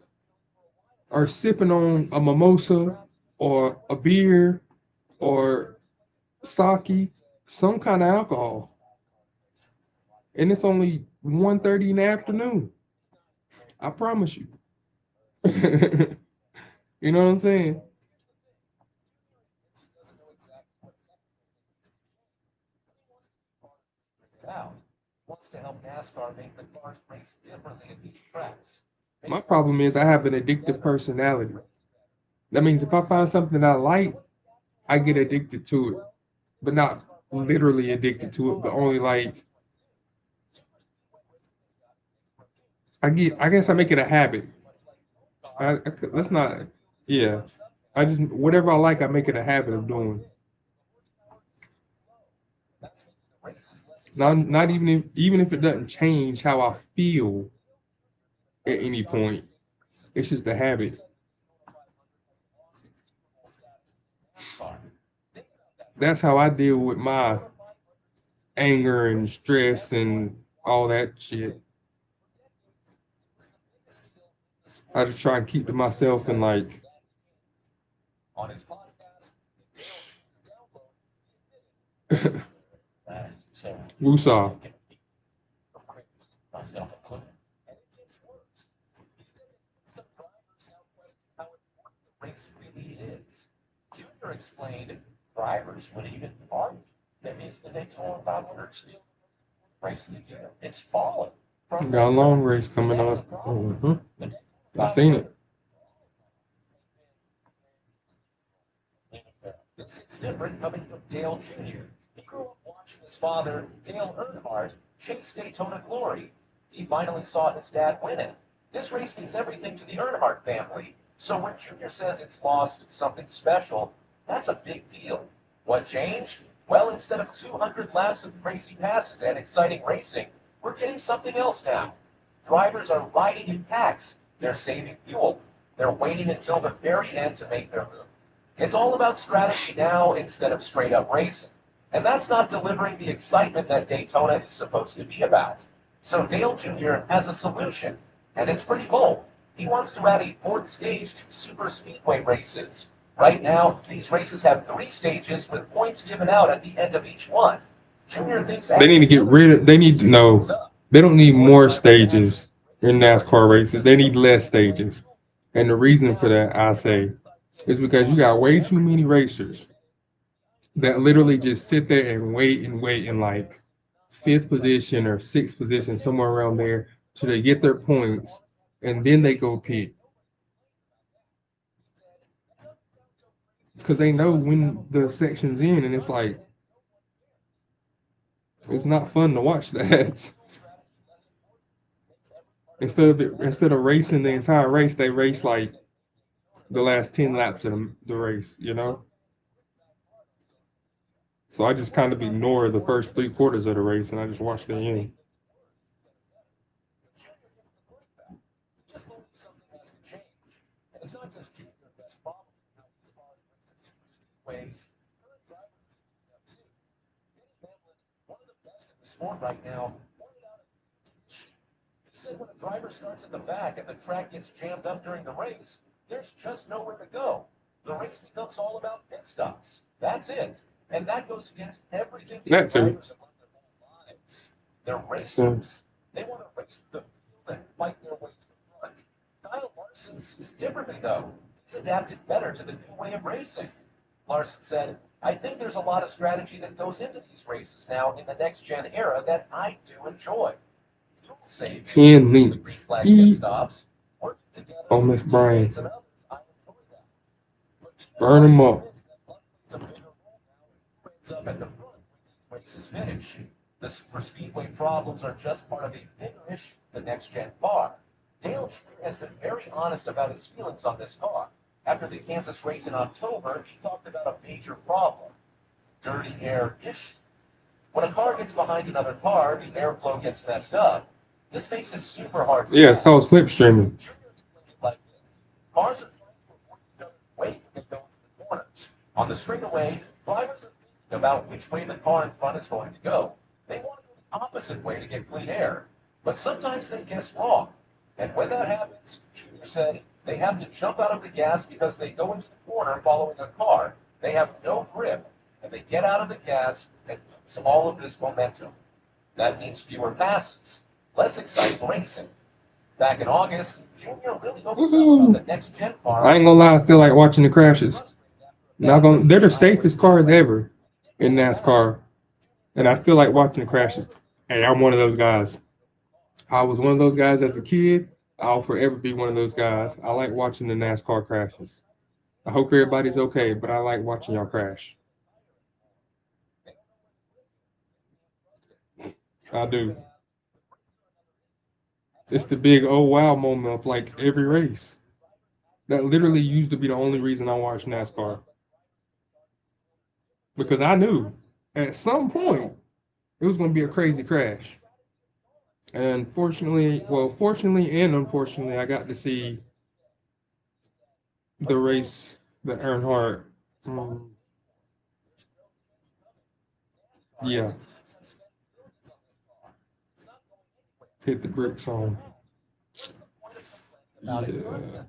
are sipping on a mimosa or a beer or sake, some kind of alcohol. And it's only 1:30 in the afternoon. I promise you. You know what I'm saying? Now, wants to help NASCAR make the cars race differently at these tracks. My problem is I have an addictive personality. That means if I find something I like, I get addicted to it. But not literally addicted to it, but only like I guess I make it a habit. Let's not, yeah. I just, whatever I like, I make it a habit of doing. Not even if it doesn't change how I feel at any point. It's just a habit. That's how I deal with my anger and stress and all that shit. I just try and keep to myself and like On his podcast, so woosah. myself included. And it gets worse. Some drivers now question how important the race really is. Junior explained drivers would even argue that if the Daytona 500 still racing again, it's fallen. We got a long race coming up. I seen it. This is different coming from Dale Jr. He grew up watching his father, Dale Earnhardt, chase Daytona glory. He finally saw his dad win it. This race means everything to the Earnhardt family. So when Junior says it's lost something special, that's a big deal. What changed? Well, instead of 200 laps of crazy passes and exciting racing, we're getting something else now. Drivers are riding in packs. They're saving fuel. They're waiting until the very end to make their move. It's all about strategy now instead of straight up racing. And that's not delivering the excitement that Daytona is supposed to be about. So Dale Jr. has a solution, and it's pretty bold. He wants to add a fourth stage to super speedway races. Right now, these races have 3 stages with points given out at the end of each one. Junior thinks They need to get rid of, they need to know, they don't need more stages in NASCAR races. They need less stages. And the reason for that, I say, is because you got way too many racers that literally just sit there and wait in like 5th position or 6th position, somewhere around there, till they get their points, and then they go pit. Because they know when the section's in, and it's like, it's not fun to watch that. Instead of racing the entire race, they race like the last 10 laps of the race, you know? So I just kind of ignore the first 3/4 of the race and I just watch the end. just believe something has to change. And it's not just Junior that's problem as far as super speedways. Current drivers are up too. Danny Hamlin, one of the best in the sport right now, pointed out a he said when a driver starts at the back and the track gets jammed up during the race, there's just nowhere to go. The race becomes all about pit stops. That's it. And that goes against everything the That too. drivers have learned their whole They're racers. They want to race the field and fight their way to the front. Kyle Larson sees differently, though. He's adapted better to the new way of racing. Larson said, I think there's a lot of strategy that goes into these races now in the next-gen era that I do enjoy. You'll save 10 the green links. flag pit stops, working together Oh, Miss with Brian. teammates and others. I enjoy that. But Burn them up. it's a bigger role now and who ends up at the front when these races finish. The super speedway problems are just part of a bigger issue, the next-gen car. Dale Jr. has been very honest about his feelings on this car. After the Kansas race in October, he talked about a major problem, dirty air issue. When a car gets behind another car, the airflow gets messed up. This makes it super hard to Yeah, it's called slipstreaming. Junior explained it like this. Cars are trying to avoid each other's way when they go into the corners. On the straightaway, drivers are thinking about which way the car in front is going to go. They want to go the opposite way to get clean air. But sometimes they guess wrong. And when that happens, Junior said, they have to jump out of the gas because they go into the corner following a car. They have no grip, and they get out of the gas and lose all of this momentum. That means fewer passes, less exciting racing. Back in August, Junior really opened up about the next-gen car. I ain't gonna lie, I still like watching the crashes. They're the safest cars ever in NASCAR, and I still like watching the crashes. Hey, I'm one of those guys. I was one of those guys as a kid. I'll forever be one of those guys. I like watching the NASCAR crashes. I hope everybody's okay, but I like watching y'all crash. I do. It's the big oh wow moment of like every race. That literally used to be the only reason I watched NASCAR. Because I knew at some point it was going to be a crazy crash. And fortunately and unfortunately, I got to see the race that Earnhardt, yeah, hit the bricks on. Yeah.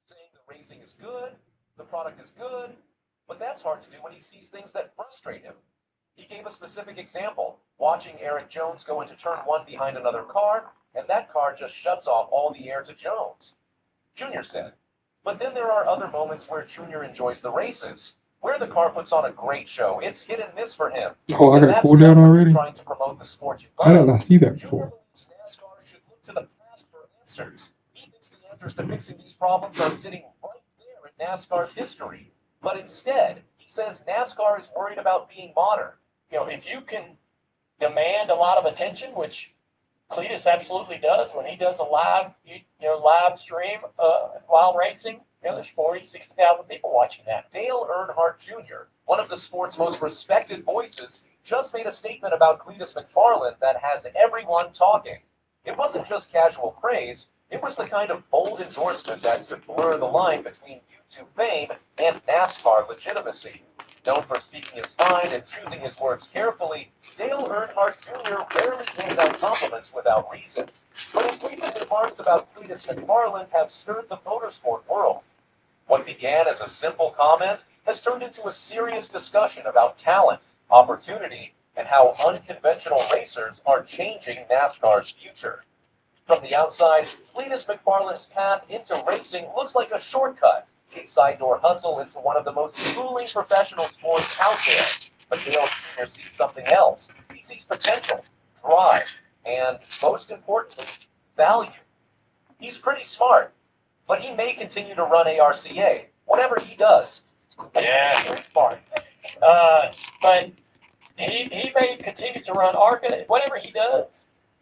Saying the racing is good, the product is good, but that's hard to do when he sees things that frustrate him. He gave a specific example, watching Eric Jones go into turn one behind another car, and that car just shuts off all the air to Jones. Junior said, but then there are other moments where Junior enjoys the races, where the car puts on a great show. It's hit and miss for him. Oh, I And got that's cooldown tough when you're already? trying to promote the sport you How did love. I see that Junior before? believes NASCAR should look to the past for answers. He thinks the answers to fixing these problems are sitting right there in NASCAR's history. But instead, he says NASCAR is worried about being modern. You know, if you can demand a lot of attention, which Cletus absolutely does when he does a live stream while racing. You know, there's 40, 60,000 people watching that. Dale Earnhardt Jr., one of the sport's most respected voices, just made a statement about Cletus McFarland that has everyone talking. It wasn't just casual praise, it was the kind of bold endorsement that could blur the line between YouTube fame and NASCAR legitimacy. Known for speaking his mind and choosing his words carefully, Dale Earnhardt Jr. rarely hands out compliments without reason. But his recent remarks about Cletus McFarland have stirred the motorsport world. What began as a simple comment has turned into a serious discussion about talent, opportunity, and how unconventional racers are changing NASCAR's future. From the outside, Cletus McFarland's path into racing looks like a shortcut, a side door hustle into one of the most grueling professional sports out there. But Dale Jr. sees something else. He sees potential, drive, and, most importantly, value. He's pretty smart, but he may continue to run ARCA, whatever he does. Yeah. Very smart. But he may continue to run ARCA, whatever he does.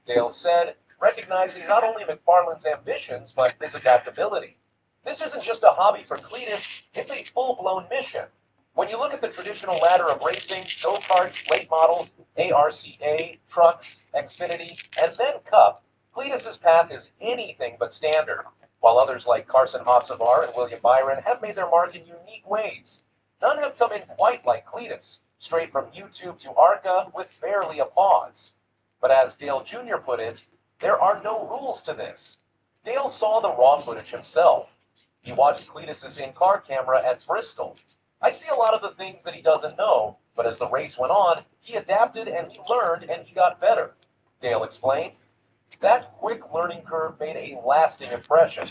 Dale said, recognizing not only McFarland's ambitions, but his adaptability. This isn't just a hobby for Cletus, it's a full-blown mission. When you look at the traditional ladder of racing, go-karts, late models, ARCA, trucks, Xfinity, and then Cup, Cletus's path is anything but standard, while others like Carson Hocevar and William Byron have made their mark in unique ways. None have come in quite like Cletus, straight from YouTube to ARCA with barely a pause. But as Dale Jr. put it, there are no rules to this. Dale saw the raw footage himself. He watched Cletus's in-car camera at Bristol. I see a lot of the things that he doesn't know, but as the race went on, he adapted and he learned and he got better, Dale explained. That quick learning curve made a lasting impression.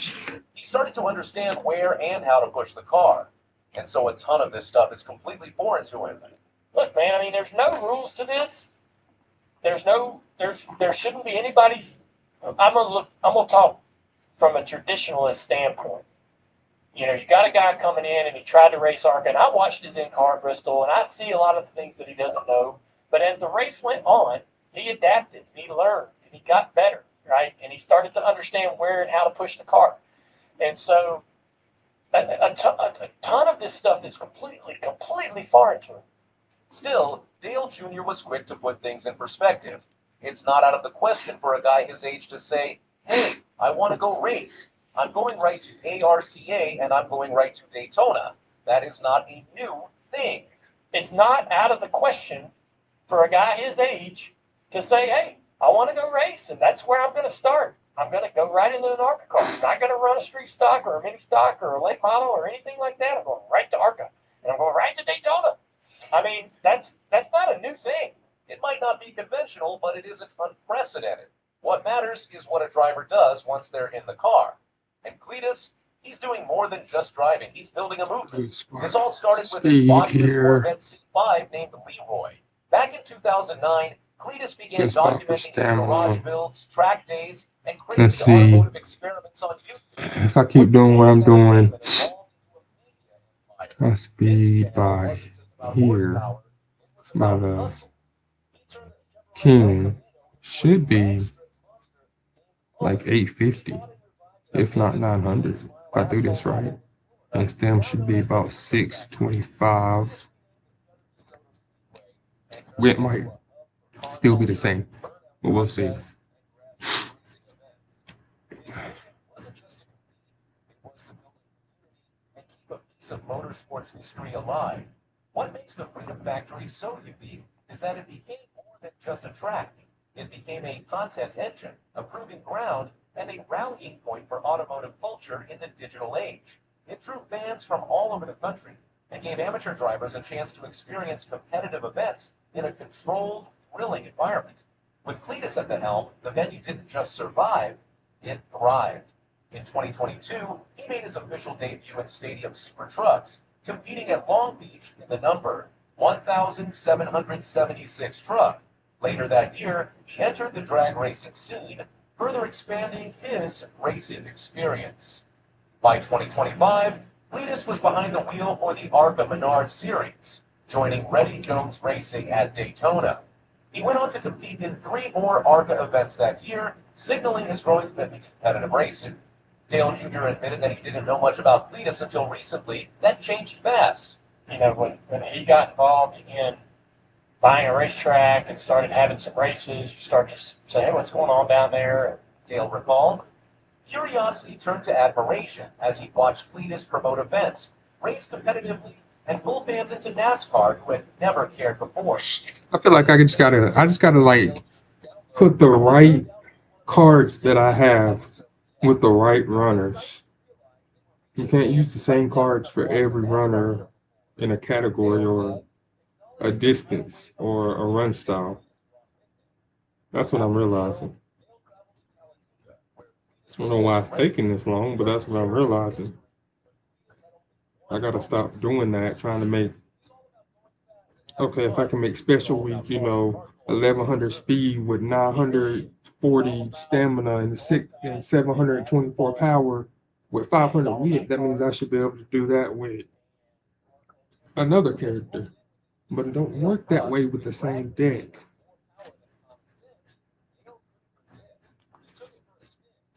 He started to understand where and how to push the car. And so a ton of this stuff is completely foreign to him. Look, man, I mean, there's no rules to this. There shouldn't be anybody's. I'm gonna talk from a traditionalist standpoint. You know, you got a guy coming in and he tried to race ARCA, and I watched his in-car at Bristol, and I see a lot of the things that he doesn't know. But as the race went on, he adapted, and he learned, and he got better, right? And he started to understand where and how to push the car. And so a ton of this stuff is completely foreign to him. Still, Dale Jr. was quick to put things in perspective. It's not out of the question for a guy his age to say, hey, I want to go race. I'm going right to ARCA and I'm going right to Daytona. That is not a new thing. It's not out of the question for a guy his age to say, hey, I want to go race, and that's where I'm going to start. I'm going to go right into an ARCA car. I'm not going to run a street stock or a mini stock or a late model or anything like that. I'm going right to ARCA, and I'm going right to Daytona. I mean, that's not a new thing. It might not be conventional, but it isn't unprecedented. What matters is what a driver does once they're in the car. And Cletus, he's doing more than just driving. He's building a movement. This all started with his bodyless Corvette C5 named Leroy. Back in 2009, Cletus began documenting his garage builds, track days, and crazy automotive experiments on YouTube. If I keep doing what I'm doing, my speed by here, by the Keenan, should be like 850, if not 900, if I do this right. And stem should be about 625. It might still be the same, but we'll see. Of motorsports history alive. What makes the Freedom Factory so unique is that it became more than just a track. It became a content engine, a proving ground, and a rallying point for automotive culture in the digital age. It drew fans from all over the country and gave amateur drivers a chance to experience competitive events in a controlled, thrilling environment. With Cletus at the helm, the venue didn't just survive, it thrived. In 2022, he made his official debut at Stadium Super Trucks, competing at Long Beach in the number 1,776 truck. Later that year, he entered the drag racing scene, further expanding his racing experience. By 2025, Cletus was behind the wheel for the ARCA Menard Series, joining Reddy Jones Racing at Daytona. He went on to compete in 3 more ARCA events that year, signaling his growing commitment to competitive racing. Dale Jr. admitted that he didn't know much about Cletus until recently. That changed fast. You know, when he got involved in buying a racetrack and started having some races, you start to say, hey, what's going on down there? Dale recalled. Curiosity turned to admiration as he watched Cletus promote events, race competitively, and pull fans into NASCAR who had never cared before. I feel like I just gotta like put the right cards that I have with the right runners. You can't use the same cards for every runner in a category or a distance or a run style. That's what I'm realizing. I don't know why it's taking this long, but that's what I'm realizing. I gotta stop doing that, trying to make, okay, if I can make special week, 1100 speed with 940 stamina and 724 power with 500 wit, that means I should be able to do that with another character. But it don't work that way with the same deck.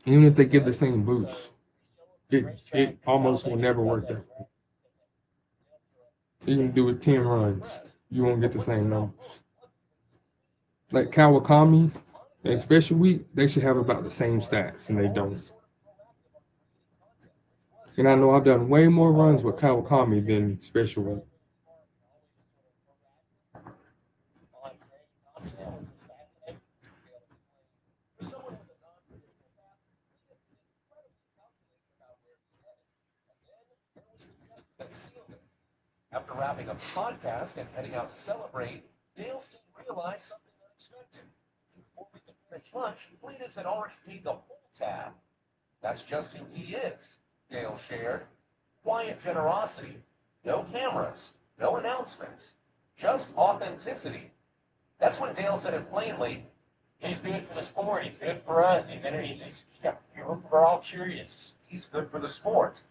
Even if they give the same boost, it almost will never work that way. Even do it 10 runs, you won't get the same numbers. Like Kawakami and Special Week, they should have about the same stats, and they don't. And I know I've done way more runs with Kawakami than Special Week. After wrapping up the podcast and heading out to celebrate, Dale's team realized something unexpected. Before we could finish lunch, Cletus had already paid the whole tab. That's just who he is, Dale shared. Quiet generosity. No cameras, no announcements, just authenticity. That's when Dale said it plainly. He's good for the sport. He's good for us. We're all curious. He's good for the sport.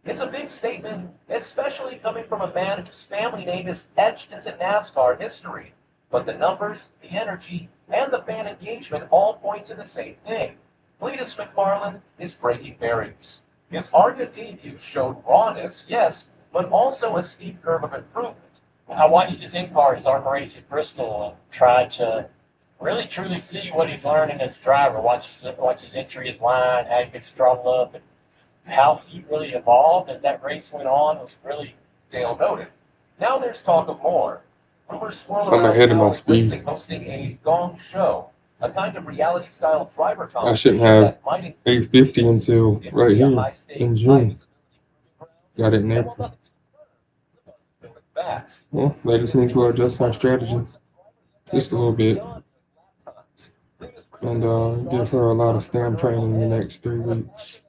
It's a big statement, especially coming from a man whose family name is etched into NASCAR history. But the numbers, the energy, and the fan engagement all point to the same thing. Cletus McFarland is breaking barriers. His ARCA debut showed rawness, yes, but also a steep curve of improvement. I watched his in-car, his ARC race at Bristol, and tried to really truly see what he's learning as a driver. Watch his entry, his line, how he gets strung up, and how he really evolved. And that race went on was really. Dale noted. Now there's talk of more. Rumors swirl I'm around ahead of my Howard speed. Racing hosting a gong show, a kind of reality-style driver I shouldn't competition have that might include 850 until it right would be a here high-stakes, in June. high-visibility Got it in and while April. nothing's confirmed, the buzz is building fast. Well, they just need to adjust our strategy just a little bit and give her a lot of stamp training in the next 3 weeks.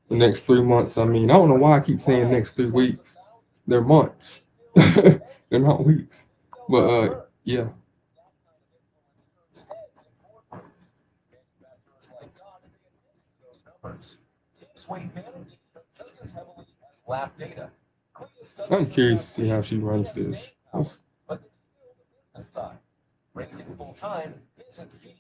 The next 3 months, I mean. I don't know why I keep saying next 3 weeks. They're months. They're not weeks. But, yeah. I'm curious to see how she runs this. Racing full time isn't cheap.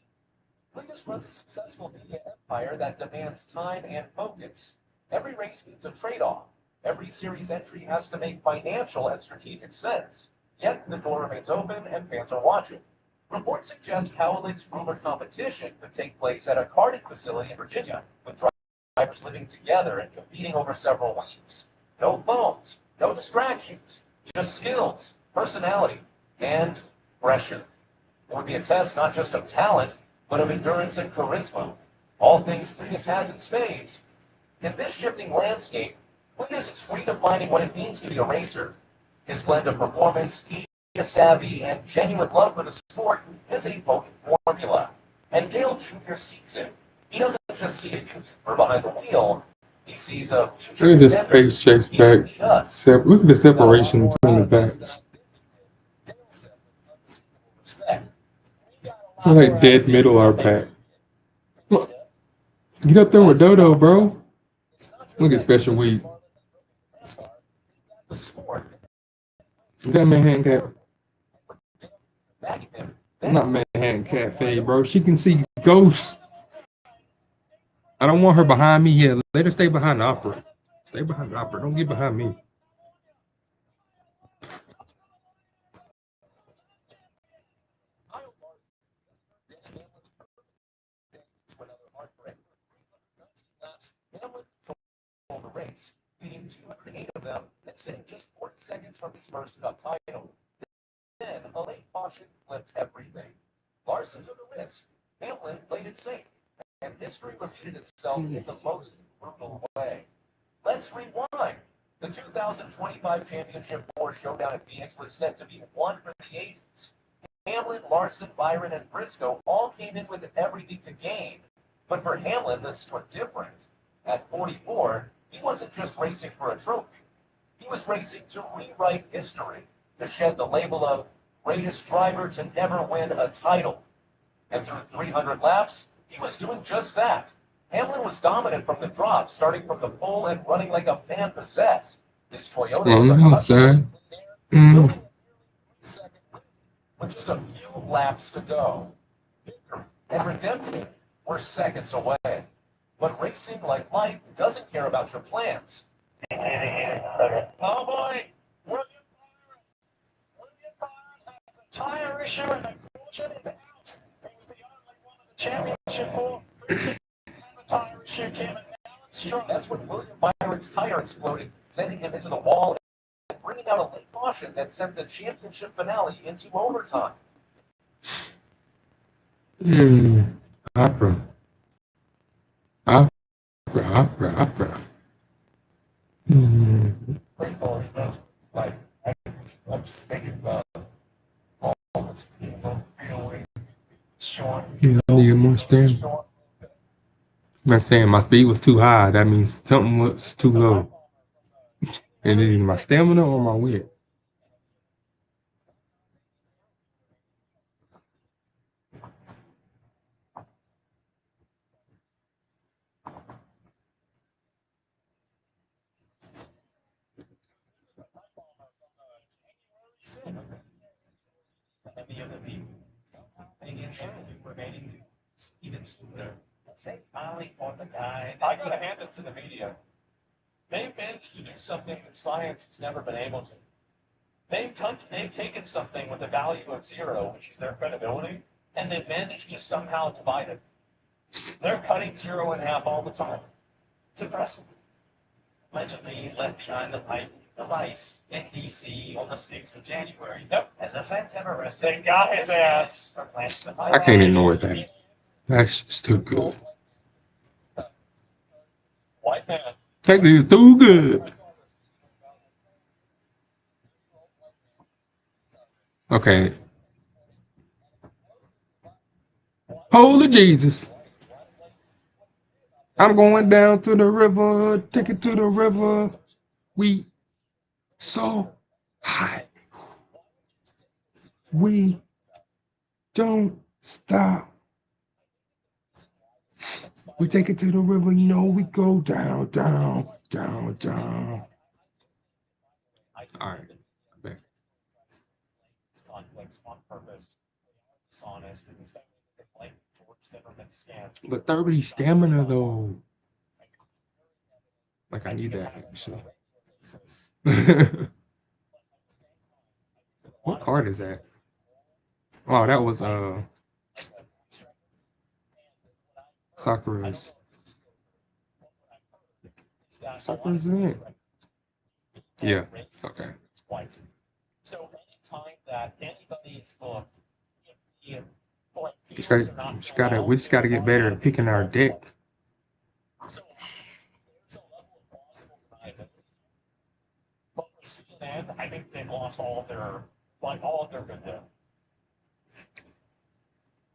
Cletus runs a successful media empire that demands time and focus. Every race means a trade-off. Every series entry has to make financial and strategic sense. Yet the door remains open and fans are watching. Reports suggest Cowlick's rumored competition could take place at a karting facility in Virginia, with drivers living together and competing over several weeks. No phones, no distractions, just skills, personality, and pressure. It would be a test not just of talent, but of endurance and charisma. All things Cletus has in spades. In this shifting landscape, Cletus is redefining what it means to be a racer. His blend of performance, media savvy, and genuine love for the sport is a potent formula. And Dale Jr. sees it. He doesn't just see a YouTuber behind the wheel. He sees a future Look at this pace chase back. Look at the separation between the backs. Like dead middle our pack. Get up there with Dodo, bro. Look at Special Week. Is that Manhattan Cat? Not Manhattan Cafe, bro. She can see ghosts. I don't want her behind me yet. Let her stay behind the opera. Stay behind the opera. Don't get behind me. The race, leading 208 of them and sitting just 40 seconds from his first Cup title. Then a late caution flipped everything. Larson took a risk. Hamlin played it safe, and history repeated itself in the most brutal way. Let's rewind. The 2025 championship FOR showdown at Phoenix was set to be won for the ages. Hamlin, Larson, Byron, and Briscoe all came in with everything to gain. But for Hamlin, this was different. At 44, he wasn't just racing for a trophy. He was racing to rewrite history, to shed the label of greatest driver to never win a title. And through 300 laps, he was doing just that. Hamlin was dominant from the drop, starting from the pole and running like a man possessed. His Toyota was a with just a few laps to go. Victory and redemption were seconds away. But racing, like life, doesn't care about your plans. Oh boy, William Byron has a tire issue and the caution is out. He was the only one of the championship for a tire issue came and now it's strong. That's when William Byron's tire exploded, sending him into the wall and bringing out a late caution that sent the championship finale into overtime. Opera. Opera. Baseball is like I'm just thinking about all the people feeling short. Yeah, I need more stamina. Short. I'm not saying my speed was too high. That means something was too low. And either my stamina or my wit. Many of the people hang in there, remaining even sooner. They finally caught the guy. I gotta hand it to the media. They've managed to do something that science has never been able to. They've taken something with a value of 0, which is their credibility, and they've managed to somehow divide it. They're cutting 0 in half all the time. It's impressive. Allegedly left behind the pipe device in D.C. on the 6th of January. Yep. As the feds have arrested. They got his ass. I can't ignore that. That's just too good. White man. That is too good. Okay. Holy Jesus. I'm going down to the river. Take it to the river. We so hot. We don't stop. We take it to the river, you know, we go down, down, down, down. All right. Back. Conflicts on purpose, dishonest, and like George Zimmerman scam. But 30 stamina though. Like I need that actually. What card is that? Oh, that was Sakura's. Sakura's in it. Yeah. Okay. So anytime that anybody's book, We just gotta get better at picking our deck. But with CNN, I think they've lost all of their good there.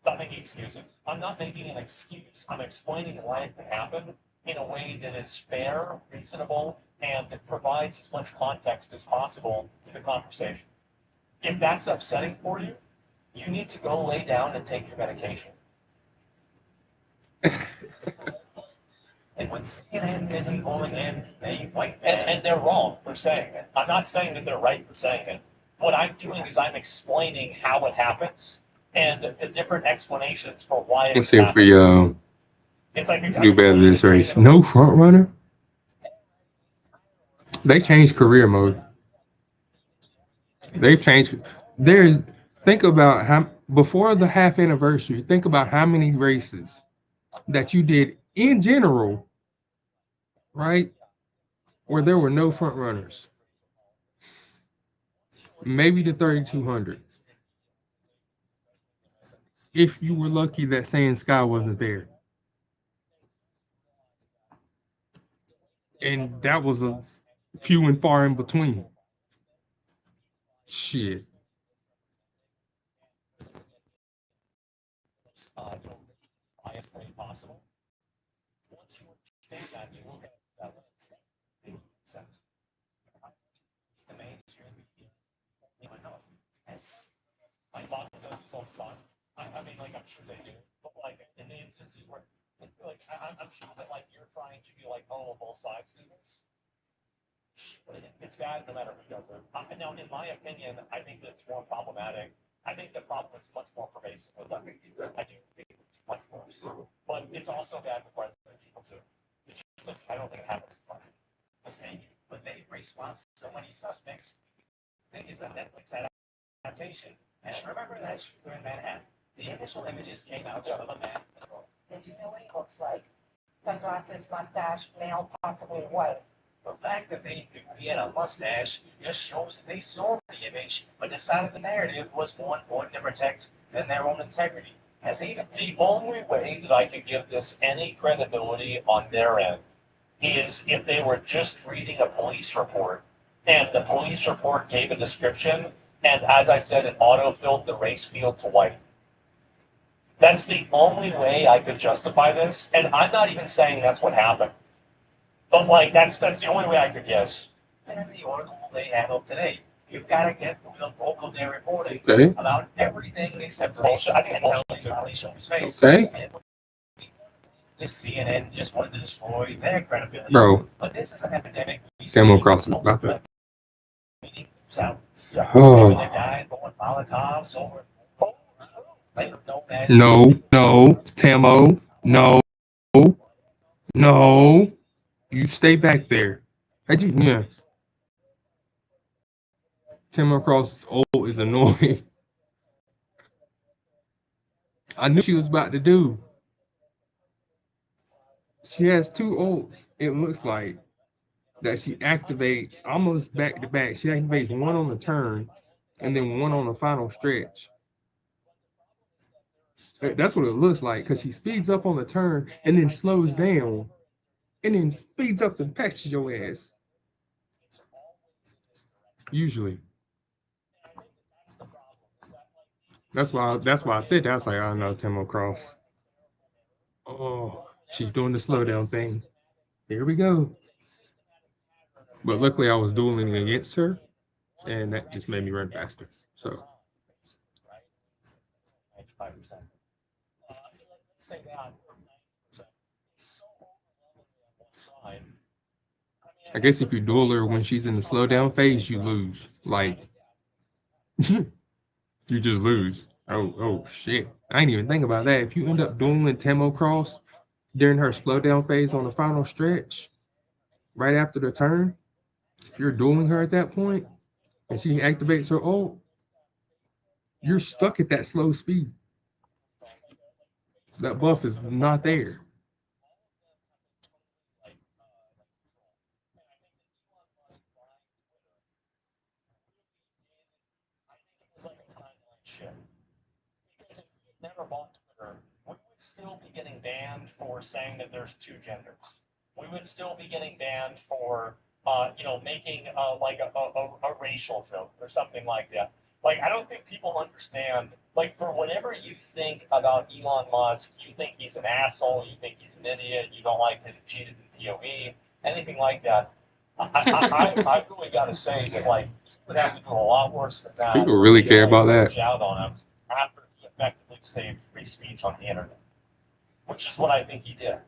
Not making excuses. I'm not making an excuse. I'm explaining why it could happen in a way that is fair, reasonable, and that provides as much context as possible to the conversation. If that's upsetting for you, you need to go lay down and take your medication. And when CNN isn't calling in a white man, and they're wrong for saying it. I'm not saying that they're right for saying it. What I'm doing is I'm explaining how it happens and the different explanations for why it Let's see if happens. we It's like do better this race. No front runner. They changed career mode. They've changed. Think about how before the half anniversary. Think about how many races that you did in general, right? Where there were no front runners. Maybe the 3200. If you were lucky that Sand Sky wasn't there. And that was a few and far in between. Shit. Highest way possible. Once you understand that, you will get that sense. The mainstream media, I thought that does this all the time. I mean, like, I'm sure they do, but like in the instances where, like, I'm sure that like you're trying to be like, oh, both sides do this. It's bad no matter who does it. Now, in my opinion, I think that it's more problematic. I think the problem is much more pervasive with other people. I do think it's much worse. But it's also bad with other people too. It's just, I don't think it happens. Mistake, but they response so many suspects. I think it's a Netflix adaptation. And remember that shooter in Manhattan? The initial images came out of a man. Did you know what he looks like? Sunglasses, mustache, male, possibly white. The fact that they could get a mustache just shows that they saw the image, but decided the narrative was more important to protect than their own integrity. Has even the only way that I could give this any credibility on their end is if they were just reading a police report and the police report gave a description, and as I said, it auto-filled the race field to white. That's the only way I could justify this, and I'm not even saying that's what happened. But like, that's the only way I could guess. And the article they have up today, you've got to get the local day reporting Okay. about everything except the Bullshit. I think it's bullshit too. violation of his face. Okay. And this CNN just wanted to destroy their credibility. Bro, But this is an epidemic. Samuel Cross is about that. Oh. They died going Molotovs over. No, Tamo, no, no. You stay back there. Yeah. Tamo Cross old is annoying. I knew she was about to do. She has two ults, it looks like, that she activates almost back to back. She activates one on the turn and then one on the final stretch. That's what it looks like, because she speeds up on the turn and then slows down and then speeds up and patches your ass. Usually. That's why I said that. I was like, oh no, Timo Cross. Oh, she's doing the slowdown thing. Here we go. But luckily I was dueling against her, and that just made me run faster. So I guess if you duel her when she's in the slowdown phase, you lose. Like, you just lose. Oh shit. I didn't even think about that. If you end up dueling Temo Cross during her slowdown phase on the final stretch, right after the turn, if you're dueling her at that point and she activates her ult, you're stuck at that slow speed. That buff is not there. Never bought Twitter, we would still be getting banned for saying that there's two genders. We would still be getting banned for, making like a racial joke or something like that. Like, I don't think people understand. Like, for whatever you think about Elon Musk, you think he's an asshole, you think he's an idiot, you don't like that he cheated in POE, anything like that. I really got to say that, like, you would have to do a lot worse than that. People really care about that. Out on him after he effectively saved free speech on the internet, which is what I think he did.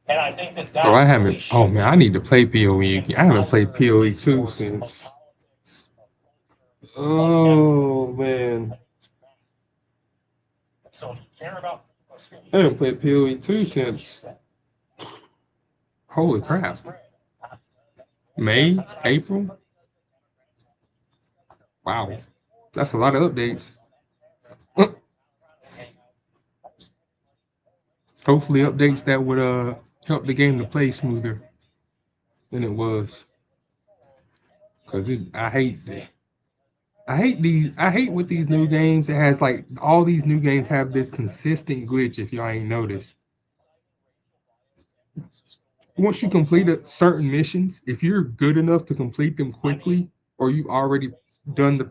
And I think that Oh, I haven't. Oh man, I need to play POE again. I haven't played POE 2 since. Oh man, So if you care about, I haven't played POE 2 since. Holy crap! May, April. Wow, that's a lot of updates. Hopefully, updates that would help the game to play smoother than it was. Cause I hate with these new games. It has like all these new games have this consistent glitch. If y'all ain't noticed, once you complete certain missions, if you're good enough to complete them quickly, or you already done the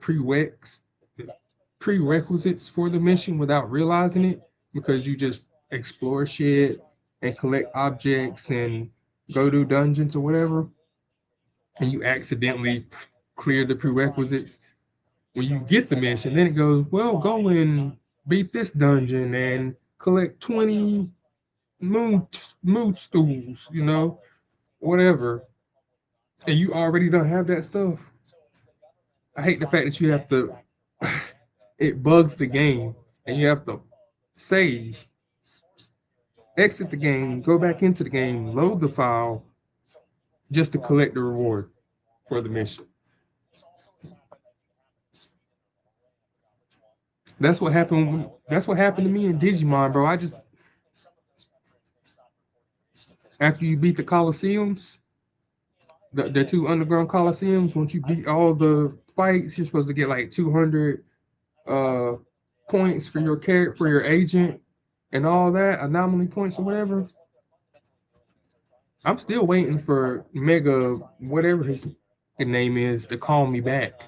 prerequisites for the mission without realizing it, because you just explore shit and collect objects and go do dungeons or whatever, and you accidentally clear the prerequisites, when you get the mission, then it goes, well, go and beat this dungeon and collect 20 moon stools, whatever. And you already don't have that stuff. I hate the fact that you have to, it bugs the game, and you have to save, exit the game, go back into the game, load the file, just to collect the reward for the mission. That's what happened. That's what happened to me in Digimon, bro. After you beat the Colosseums, the two underground Colosseums, once you beat all the fights, you're supposed to get like 200 points for your for your agent and all that, anomaly points or whatever. I'm still waiting for Mega, whatever his name is to call me back.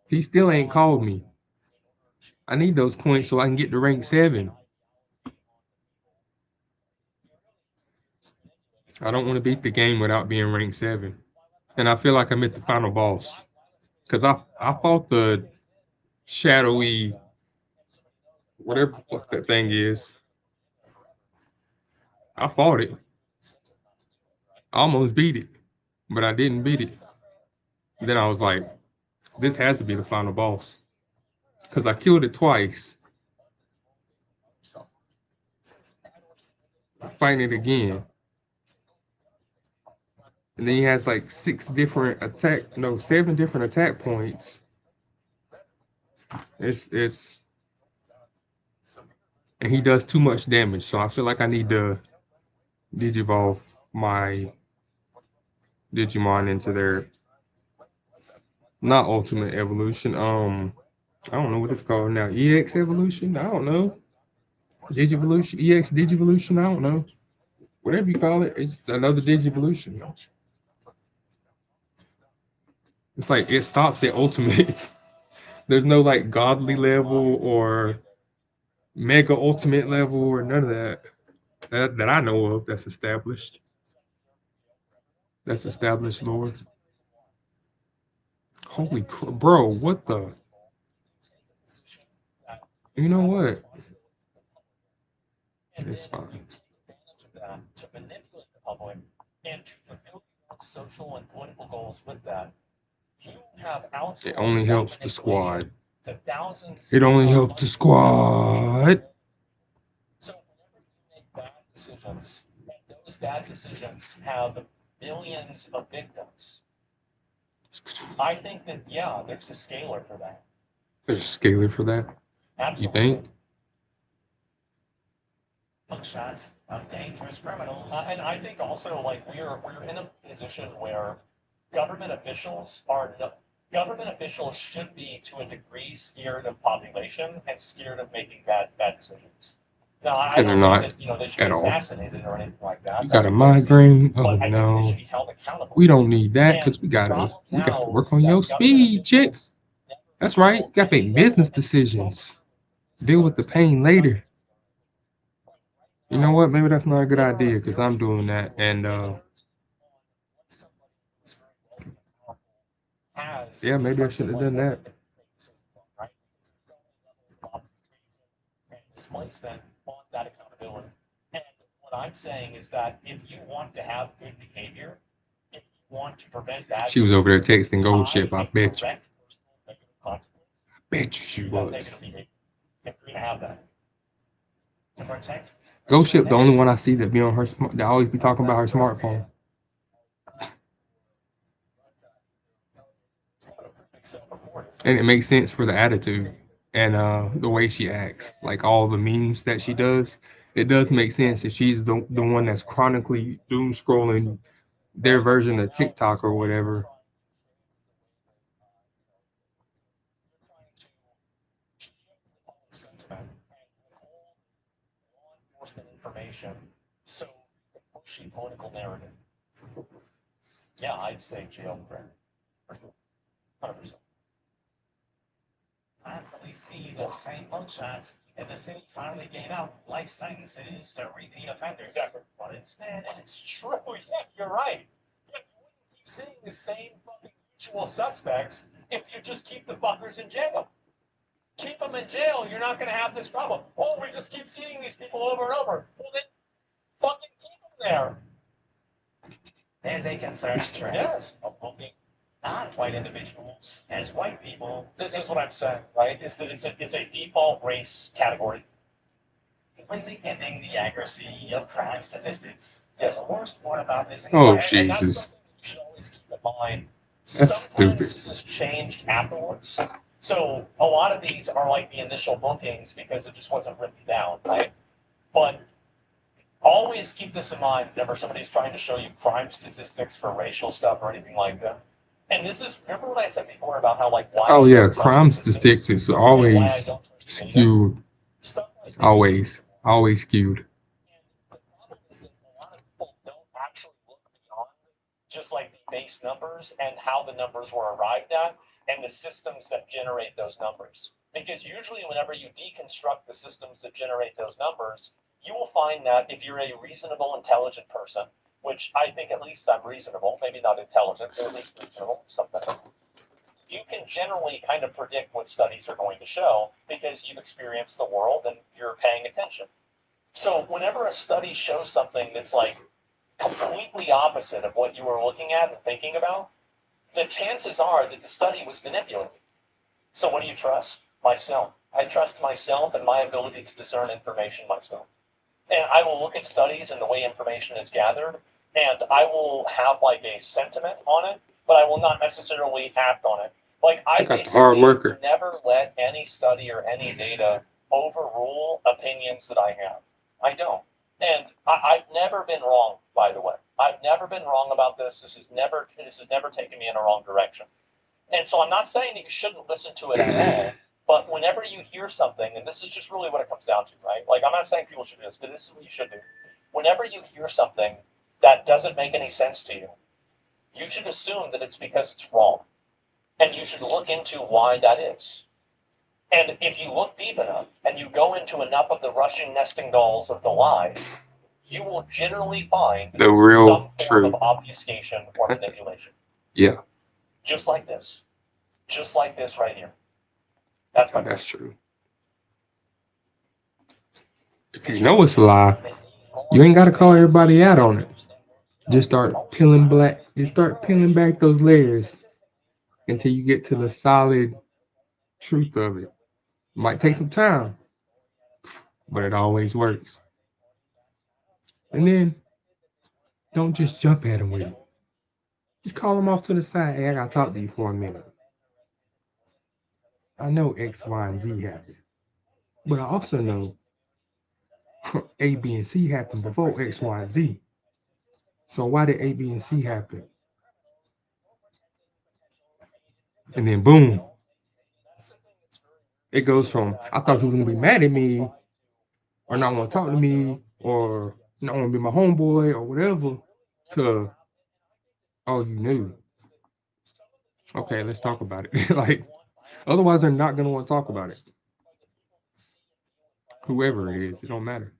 He still ain't called me. I need those points so I can get to rank 7. I don't want to beat the game without being ranked 7. And I feel like I'm at the final boss. Because I fought the shadowy, whatever the fuck that thing is. I fought it. I almost beat it. But I didn't beat it. Then I was like, this has to be the final boss. Because I killed it twice. Fighting it again. And then he has like 7 different attack points. It's and he does too much damage, so I feel like I need to digivolve my Digimon into their not ultimate evolution. I don't know what it's called now. EX evolution? I don't know. Digivolution? EX Digivolution? I don't know. Whatever you call it, it's another Digivolution. It's like it stops at ultimate. There's no like godly level or mega ultimate level or none of that I know of that's established. That's established lore. Holy crap, bro, what the? You know what? It's fine. To manipulate the public and to fulfill your social and political goals with that. You have outsourced It only helps the manipulation squad. to thousands It only of helps the squad. So whenever you make bad decisions, and those bad decisions have millions of victims, I think that, yeah, there's a scalar for that. There's a scalar for that. Absolutely. You think? Shots of dangerous criminals. And I think also, like, we're in a position where government officials should be, to a degree, scared of population and scared of making bad decisions. Now, I And they're don't not think that, they should be at all. assassinated or anything like that. You That's got a crazy. migraine? Oh But I think they no. should be held accountable. We don't need that And because we the gotta problem work now on is your that government speed, chick. officials never That's right. feel Gotta any make level business of decisions. Deal with the pain later. You know what? Maybe that's not a good idea because I'm doing that. And yeah, maybe I shouldn't have done that. This money spent on that accountability. And what I'm saying is that if you want to have good behavior, if you want to prevent bad She was over there texting Gold tie Ship. I and bet you. correct personal negative consequences, Bet you she you have was. negative behavior. If you're going to have that. To protect. Ghost Ship, the only one I see that be on her that always be talking about her smartphone. And it makes sense for the attitude and the way she acts. Like all the memes that she does, it does make sense if she's the one that's chronically doom scrolling their version of TikTok or whatever. Information, so pushing political narrative. Yeah, I'd say jail for 100%. Constantly see those same mugshots, and the city finally gave out life sentences to repeat offenders. Exactly. But instead, It's true. Yeah, you're right. Yeah, you wouldn't keep seeing the same fucking usual suspects if you just keep the fuckers in jail. Keep them in jail. You're not going to have this problem. Oh, we just keep seeing these people over and over. Well, then fucking keep them there. there's a concerted trend Yes. of looking non-white individuals as white people. This is what I'm saying, right? Is that it's a default race category. Completely ending the accuracy of crime statistics. Yes. The worst part about this Oh, entire And that's Jesus. something you should always keep in mind. That's Sometimes stupid. this is changed afterwards. So a lot of these are like the initial bookings because it just wasn't written down, right? But always keep this in mind whenever somebody's trying to show you crime statistics for racial stuff or anything like that. And this is, remember what I said before about how, like, why Oh I yeah, don't trust crime statistics statistics are and why I always don't trust data? skewed. Stuff like this is Always skewed. And the problem is that a lot of people don't actually look beyond just like the base numbers and how the numbers were arrived at and the systems that generate those numbers. Because usually whenever you deconstruct the systems that generate those numbers, you will find that if you're a reasonable, intelligent person, which I think at least I'm reasonable, maybe not intelligent, but at least reasonable, something, you can generally kind of predict what studies are going to show because you've experienced the world and you're paying attention. So whenever a study shows something that's like completely opposite of what you were looking at and thinking about, the chances are that the study was manipulated. So what do you trust? Myself. I trust myself and my ability to discern information myself. And I will look at studies and the way information is gathered, and I will have like a sentiment on it, but I will not necessarily act on it. Like I got the hard worker. never let any study or any data overrule opinions that I have. I don't. And I've never been wrong, by the way. I've never been wrong about this. This has never taken me in a wrong direction. And so I'm not saying that you shouldn't listen to it at all, but whenever you hear something, and this is just really what it comes down to, right? Like I'm not saying people should do this, but this is what you should do. Whenever you hear something that doesn't make any sense to you, you should assume that it's because it's wrong. And you should look into why that is. And if you look deep enough and you go into enough of the rushing nesting dolls of the lie, you will generally find The real some form truth. of obfuscation or manipulation. Yeah, Just like this. Just like this right here. That's my that's true. If you know it's a lie, you ain't got to call everybody out on it. Just start peeling back those layers until you get to the solid truth of it. Might take some time, but it always works. And then don't just jump at them with it. Just call them off to the side. Hey, I gotta talk to you for a minute. I know X, Y, and Z happened, but I also know A, B, and C happened before X, Y, and Z. So why did A, B, and C happen? And then boom, it goes from I thought you were gonna be mad at me, or not want to talk to me, or not want to be my homeboy, or whatever, to oh you knew. Okay, let's talk about it. Like otherwise, they're not gonna want to talk about it. Whoever it is, it don't matter.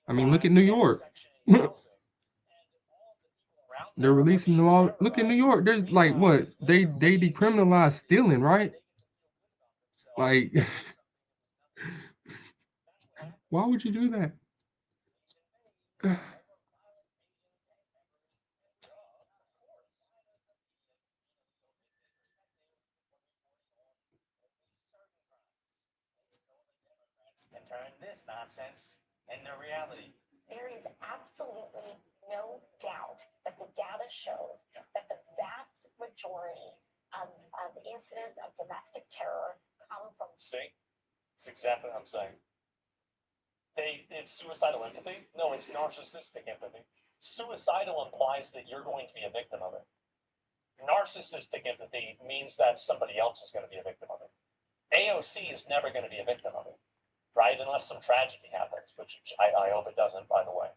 I mean, look at New York. They're releasing them all. Look at New York. There's like what they decriminalized stealing, right? Like, why would you do that? And turn this nonsense into reality. There is absolutely no doubt that the data shows that the vast majority of incidents of domestic terror come from. See? It's exactly what I'm saying. It's suicidal empathy? No, it's narcissistic empathy. Suicidal implies that you're going to be a victim of it. Narcissistic empathy means that somebody else is going to be a victim of it. AOC is never going to be a victim of it, right? Unless some tragedy happens, which I hope it doesn't, by the way.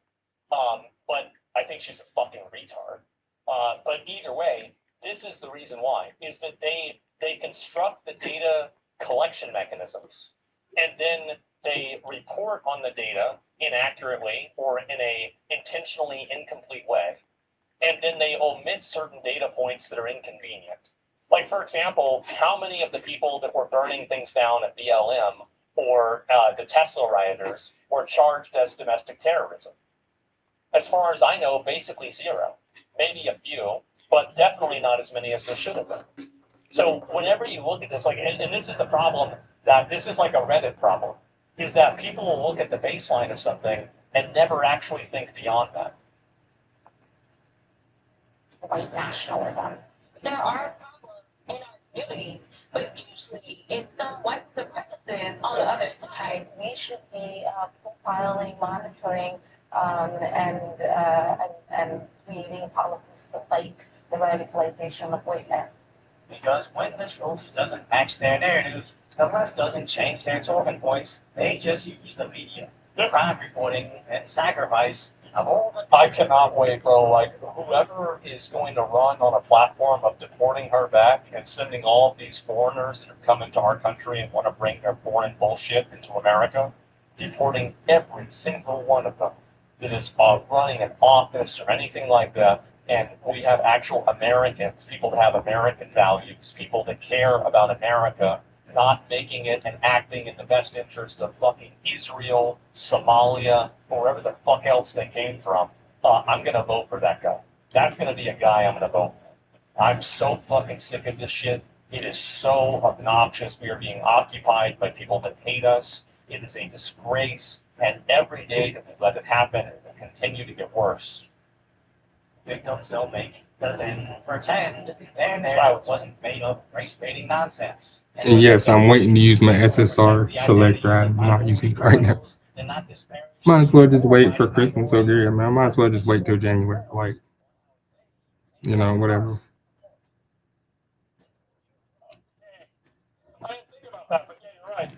But I think she's a fucking retard. But either way, this is the reason why, is that they construct the data collection mechanisms, and then they report on the data inaccurately or in a intentionally incomplete way, and then they omit certain data points that are inconvenient. Like, for example, how many of the people that were burning things down at BLM or the Tesla rioters were charged as domestic terrorism? As far as I know, basically zero. Maybe a few, but definitely not as many as there should have been. So whenever you look at this, like, and this is the problem, that this is like a Reddit problem, is that people will look at the baseline of something and never actually think beyond that. White nationalism. There are problems in our community, but usually it's some white supremacists on the other side. We should be profiling, monitoring, and creating policies to fight the radicalization of white men. Because when the truth doesn't match their narratives, The left doesn't change their talking points. They just use the media, crime reporting, and sacrifice of all the. I cannot wait, bro. Like, whoever is going to run on a platform of deporting her back and sending all of these foreigners that have come into our country and want to bring their foreign bullshit into America, deporting every single one of them that is running an office or anything like that. And we have actual Americans, people that have American values, people that care about America, not making it and acting in the best interest of fucking Israel, Somalia, or wherever the fuck else they came from. I'm gonna vote for that guy. That's gonna be a guy I'm gonna vote for. I'm so fucking sick of this shit. It is so obnoxious. We are being occupied by people that hate us. It is a disgrace. And every day that we let it happen, it will continue to get worse. Victims don't make, but then pretend their narrative wasn't made of race-baiting nonsense. And yes, I'm waiting to use my SSR selector. I'm not using it right now. Might as well just wait for Christmas over here, man. I might as well just wait till January. Like, whatever. I didn't think about that, but yeah, you're right.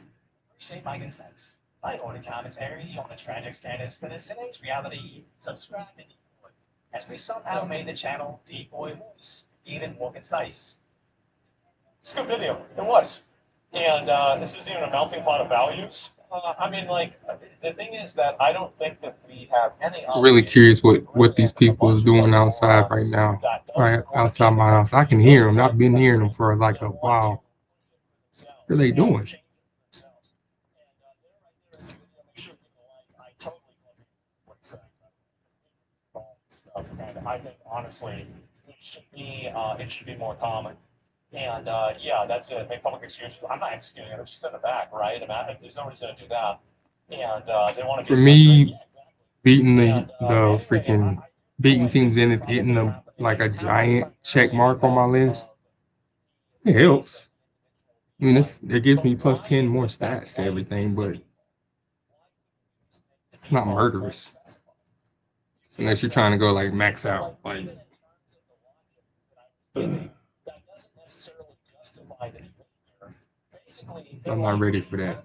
Appreciate my insights. My order commentary on the tragic status that is today's reality. Subscribe and decoy, as we somehow made the channel decoy voice even more concise. It's a good video. It was. And this isn't even a melting pot of values. I mean, like, the thing is that I don't think that we have any. Really curious what these people is doing outside right now. Right outside my house. I can hear them. I've been hearing them for like a while. What are they doing? And I think honestly, it should be more common. And yeah, that's it. Make public excuses. I'm not executing it. Just send it back, right? I mean, there's no reason to do that. And they want to. For me, beating the freaking beating teams in it, hitting them like a giant check mark on my list, it helps. I mean, it gives me plus 10 more stats to everything, but it's not murderous. Unless you're trying to go like max out, like. I'm not ready for that.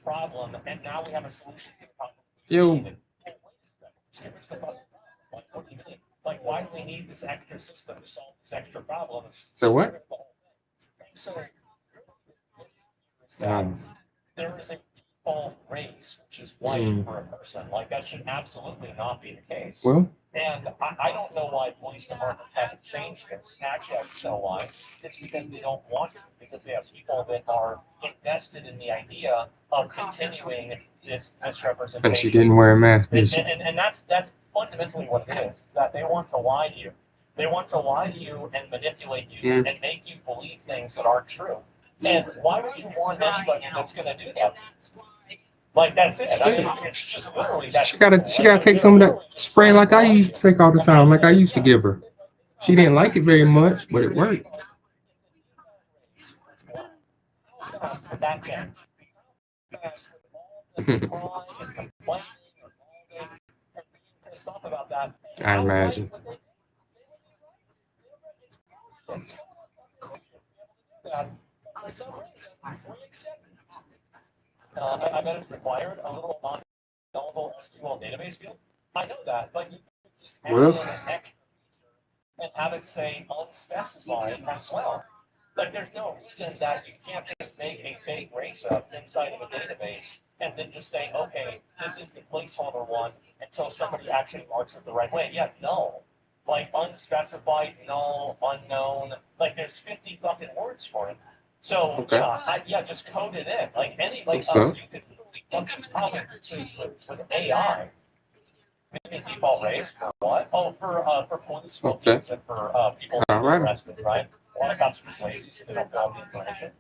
Problem, and now we have a solution to the problem. Yo. Like, why do we need this extra system to solve this extra problem? So what? So there is a default race, which is white for a person. Like, that should absolutely not be the case. Well. And I don't know why police departments haven't changed this. Actually, I know why. It's because they don't want to, because they have people that are invested in the idea of continuing this misrepresentation. And she didn't wear a mask, did she? And that's fundamentally what it is that they want to lie to you. They want to lie to you and manipulate you and make you believe things that aren't true. And why would you want anybody that's going to do that? Like, that's it. I mean, it's just literally that. She gotta take some of that spray like I used to take all the time, like I used to give her. She didn't like it very much, but it worked. I imagine. I bet it's required a little non-nullable SQL database field. I know that, but you can just add in an extra feature and have it say unspecified as well. Like, there's no reason that you can't just make a fake race up inside of a database and then just say, okay, this is the placeholder one until somebody actually marks it the right way. Yeah, no. Like, unspecified, null, unknown. Like, there's 50 fucking words for it. So, yeah, just code it in. Like, you could literally function probably with AI. Maybe default race for what? Oh, for police smokers and for people that are arrested, right? A lot of cops are just lazy, so they don't fill out the information.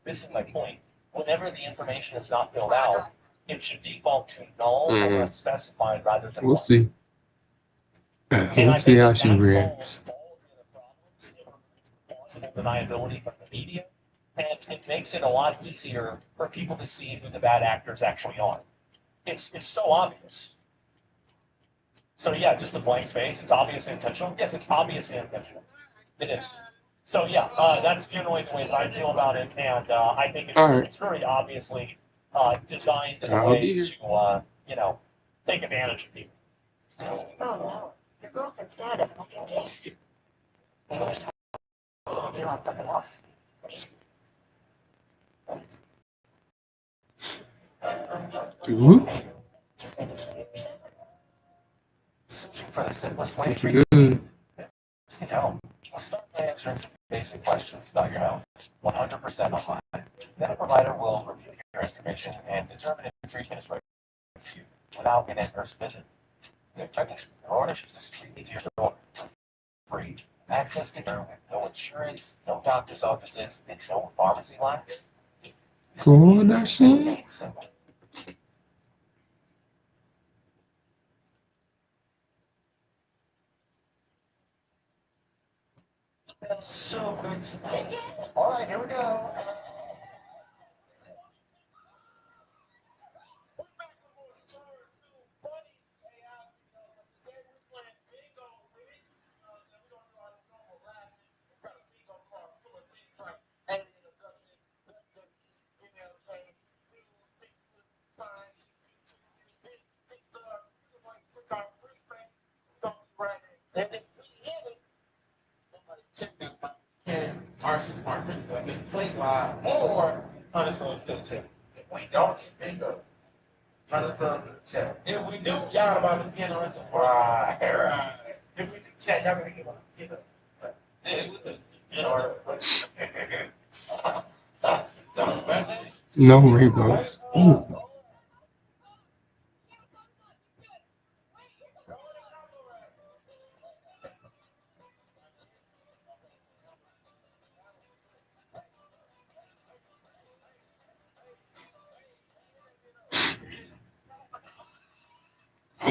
This is my point. Whenever the information is not filled out, it should default to null or unspecified rather than We'll see. We'll see how she reacts. Plausible deniability from the media, and it makes it a lot easier for people to see who the bad actors actually are. It's so obvious. So yeah, just a blank space. It's obviously intentional. Yes, it's obviously intentional. It is. So yeah, that's generally the way that I feel about it, and I think All right. it's very obviously designed in a I'll be way here. to take advantage of people. Oh no, your girlfriend's dad is looking gay. Maybe there's talking to you on something else. Ooh, Just making sure you understand. Searching for the simplest way to pretty treat good. this can help. I'll start by answering some basic questions about your health, 100% online. Then a provider will review your information and determine if treatment is right for you without an adverse visit. Check your order is discreetly to your door. Free. Access to care with no insurance, no doctor's offices, and no pharmacy lines. Cool, that's it. It's simple. So good to know. All right, here we go. Arson department, like a plate line, or unassigned to the check. If we don't get bigger, unassigned to the check. If we do, y'all about to get on some. Right. If we do check, y'all gonna get on. Yeah, with the, No rainbows. Ooh.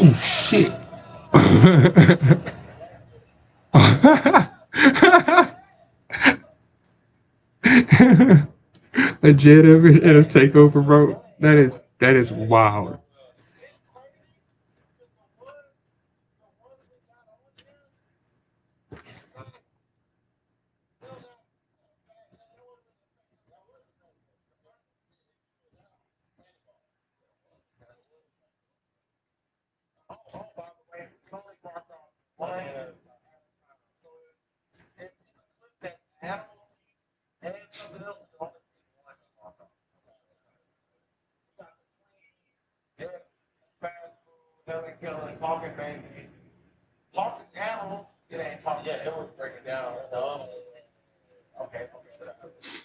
Oh shit. A jet ever in a takeover, bro. That is wild. talking baby. Talking animal, it ain't talking. Yeah, it was breaking down. Okay, okay.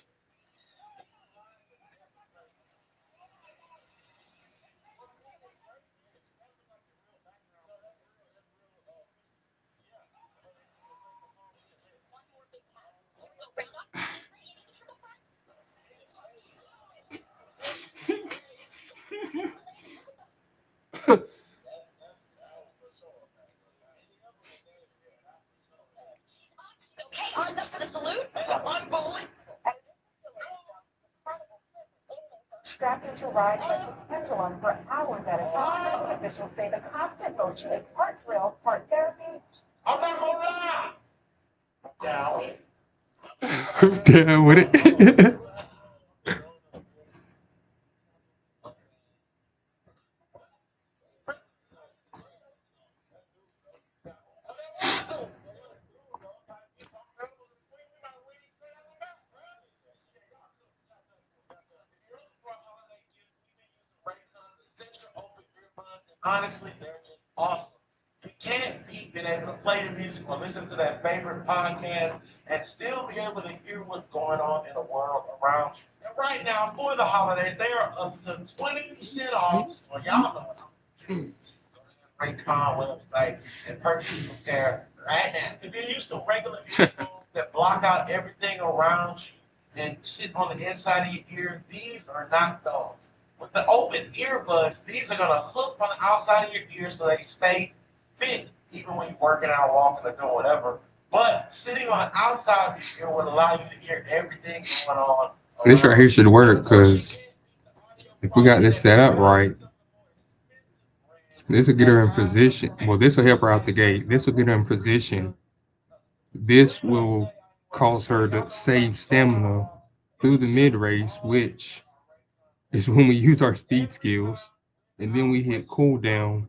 Strapped into rides like a pendulum for hours at a time. Officials say the constant motion is part thrill, part therapy. I'm not gonna lie. Down. I'm down with it. Honestly, they're just awesome. You can't beat being able to play the music or listen to that favorite podcast and still be able to hear what's going on in the world around you. And right now, for the holidays, they are up to 20% off. Well, y'all know. Go to the Raycon website and purchase a pair right now. If you're used to regular headphones that block out everything around you and sit on the inside of your ear, these are not those. With the open earbuds, these are gonna hook on the outside of your ear so they stay fit, even when you're working out, walking, or doing whatever. But sitting on the outside of your ear will allow you to hear everything going on. This right here should work because if we got this set up right, this will get her in position. Well, this will help her out the gate. This will get her in position. This will cause her to save stamina through the mid race, which is when we use our speed skills, and then we hit cooldown,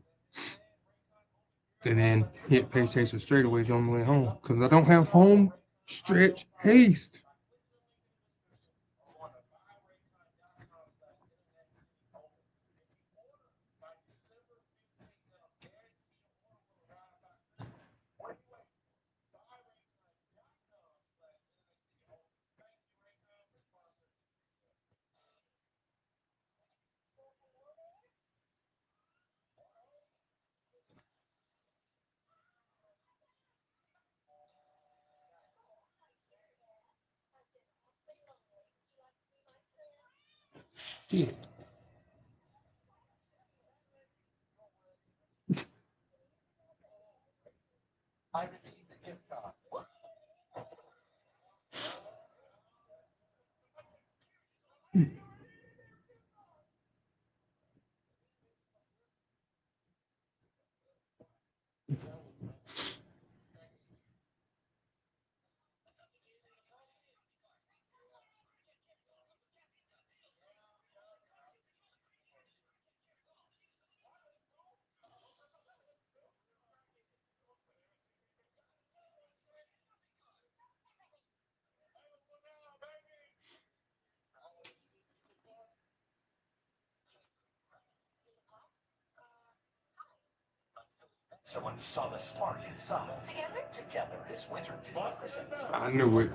and then hit pace chaser straightaways on the way home. Because I don't have home stretch haste. Shit. I repeat the gift card. Someone saw the spark inside. Together this winter Disney presents. I knew it.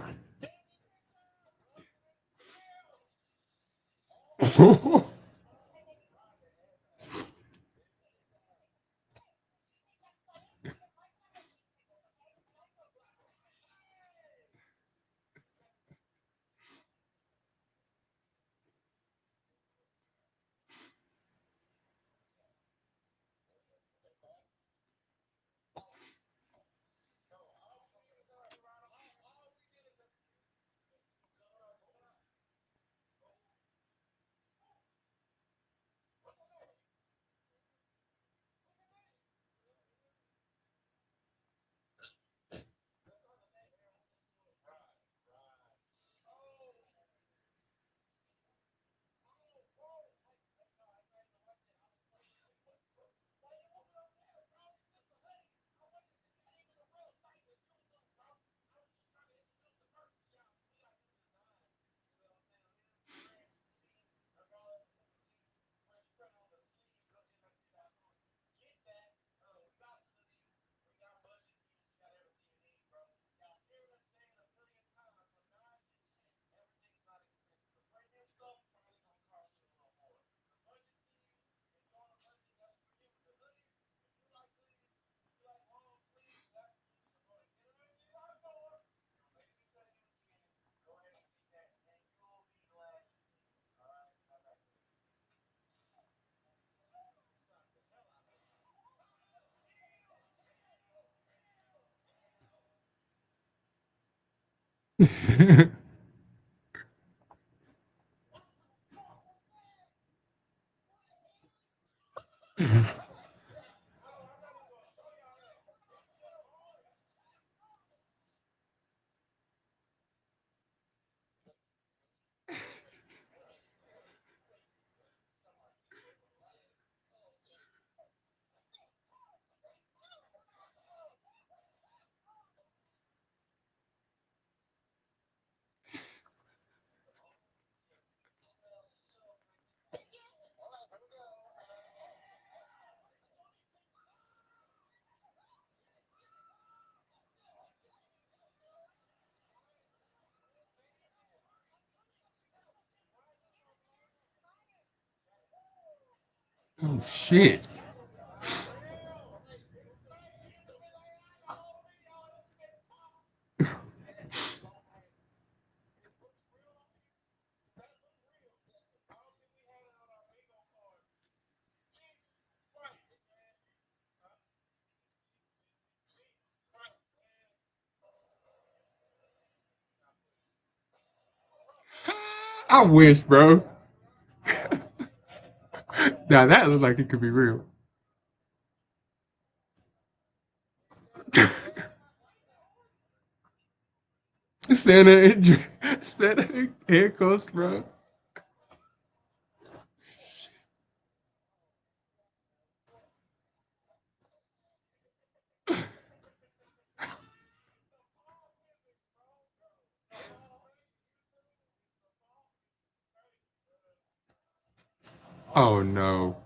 Oh shit. I wish, bro. Now that looks like it could be real. Santa handcuffs, bro. Oh no.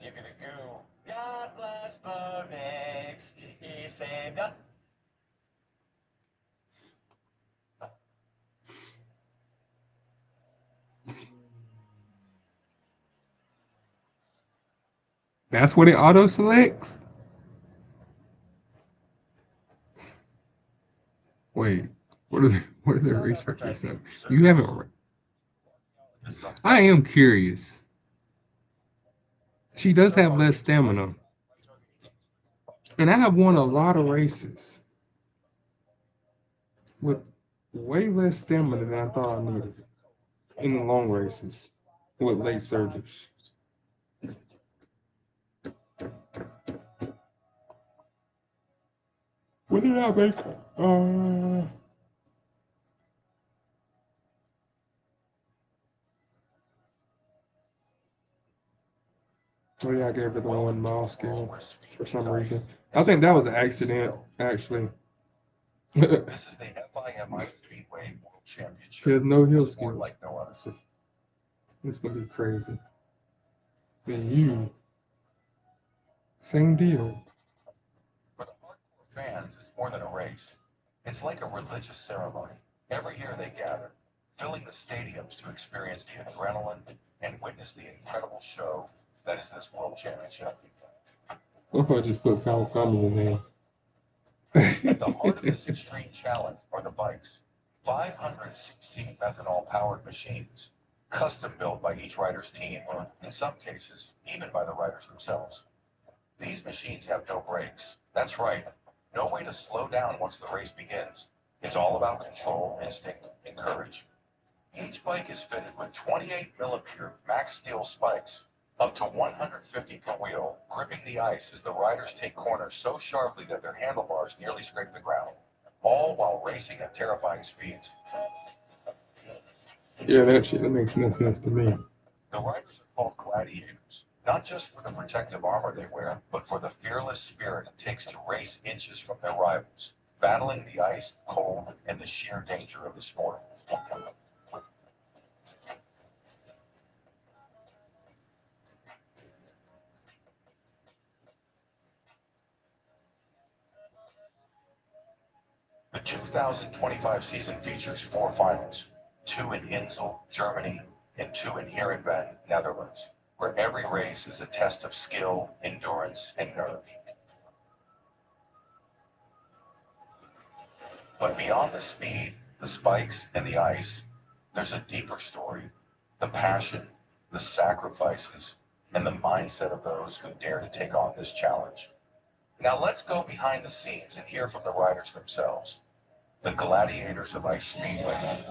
Give you the goo. God bless Bo Nix. He saved us. That's what it auto selects? Wait, what are the race records at? You haven't. I am curious. She does have less stamina. And I have won a lot of races with way less stamina than I thought I needed in the long races with late surges. What did I make? Oh yeah, I gave her the 1 mile scale for some reason. I think that was an accident, actually. This is the FIMI Speedway World Championship. There's no hill It's more skills. like no other. So, it's gonna be crazy. And you, same deal. For the hardcore fans, it's more than a race. It's like a religious ceremony. Every year they gather, filling the stadiums to experience the adrenaline and witness the incredible show that is this World Championship. What if I just put Foul Comedy in there? At the heart of this extreme challenge are the bikes. 500cc methanol-powered machines, custom built by each rider's team, or in some cases, even by the riders themselves. These machines have no brakes. That's right. No way to slow down once the race begins. It's all about control, instinct, and courage. Each bike is fitted with 28mm max steel spikes, up to 150 per wheel, gripping the ice as the riders take corners so sharply that their handlebars nearly scrape the ground, all while racing at terrifying speeds. Yeah, that shit that makes no sense to me. The riders are called gladiators, not just for the protective armor they wear, but for the fearless spirit it takes to race inches from their rivals, battling the ice, cold, and the sheer danger of the sport. The 2025 season features 4 finals, 2 in Insel, Germany, and 2 in Heerenveen, Netherlands, where every race is a test of skill, endurance, and nerve. But beyond the speed, the spikes, and the ice, there's a deeper story: the passion, the sacrifices, and the mindset of those who dare to take on this challenge. Now let's go behind the scenes and hear from the riders themselves, the gladiators of ice speedway.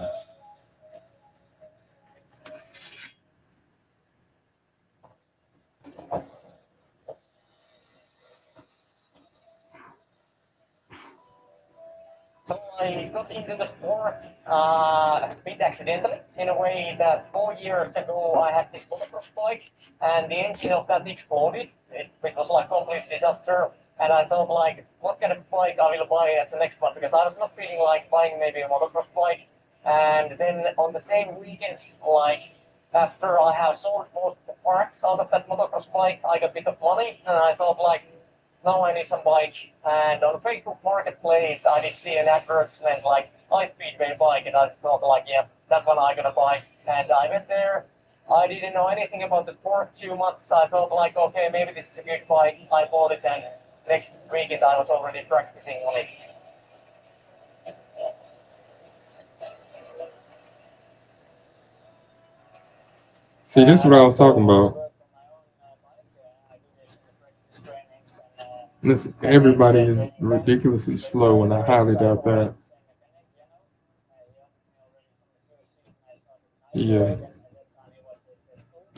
So I got into the sport a bit accidentally, in a way that 4 years ago I had this motocross bike, and the engine of that exploded. It was like complete disaster, and I thought like, what kind of bike I will buy as the next one, because I was not feeling like buying maybe a motocross bike. And then on the same weekend, like after I have sold most of the parts out of that motocross bike, I got a bit of money, and I thought like, now I need some bike. And on Facebook Marketplace, I did see an advertisement like high speedway bike, and I thought like, yeah, that one I'm gonna buy. And I went there. I didn't know anything about the sport. 2 months, I thought like, okay, maybe this is a good bike. I bought it, and next weekend I was already practicing on it. See, this is what I was talking about. Listen, everybody is ridiculously slow, and I highly doubt that. Yeah,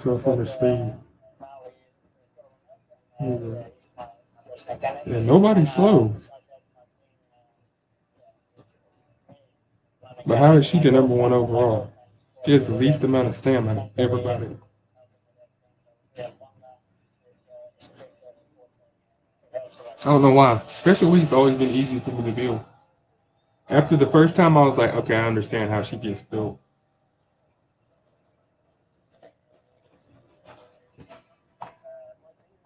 1200 speed. Yeah, yeah, nobody's slow. But how is she the number one overall? She has the least amount of stamina. Everybody. I don't know why. Special week's always been easy for me to build. After the first time, I was like, okay, I understand how she gets built.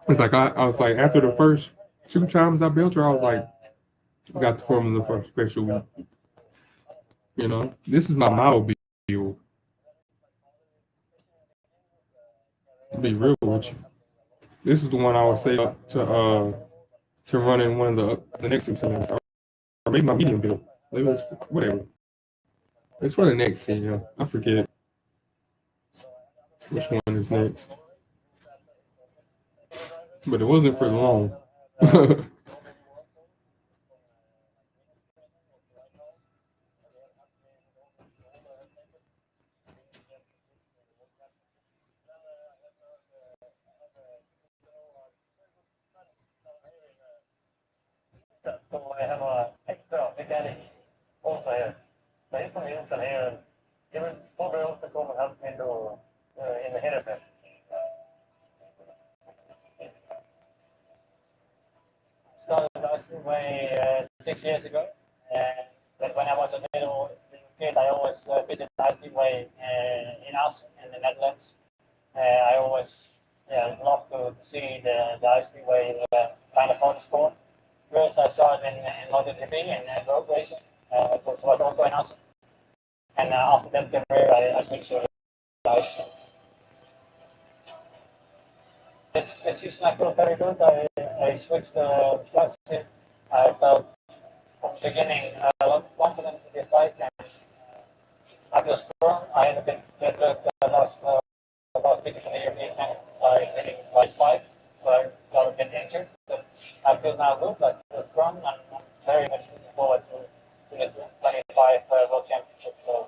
It's like I was like, after the first 2 times I built her, I was like, I got the formula for special week. You know, this is my model build. To be real with you, this is the one I would say to run in one of the next 2 seasons, or maybe my medium build. Maybe it's whatever. It's for the next season. I forget which one is next, but it wasn't for long. So I have a extra mechanic also here. Så instrumenten här, jag vill bara återkomma här ändå in the header bit. Started asking way 6 years ago, but when I was a little kid, I always visited ice way in us in the Netherlands. I always loved to see the ice way kind of hot sport. First, I started in MotoGP and road racing, which was also in us. And after that career, I switched to ice. This season I felt very good. I switched the chassis. I felt from the beginning a lot confident to get bike, and I feel strong. I had been get last week in the European by hitting by 5, so I got a bit injured. But I feel now good. I feel strong, and I'm very much looking forward to the 25 World Championship. So,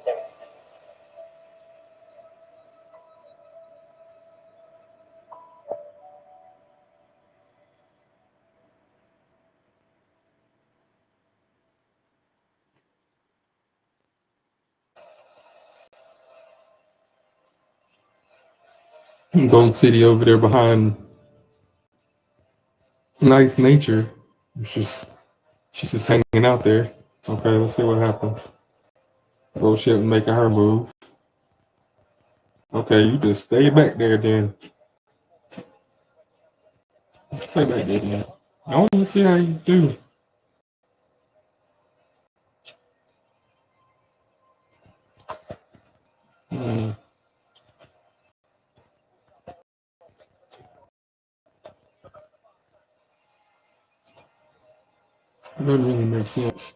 Gold City over there behind Nice Nature. She's just hanging out there. Okay, let's see what happens. Bullshit making her move. Okay, you just stay back there then. Stay back there then. I want to see how you do. Hmm. It doesn't really make sense.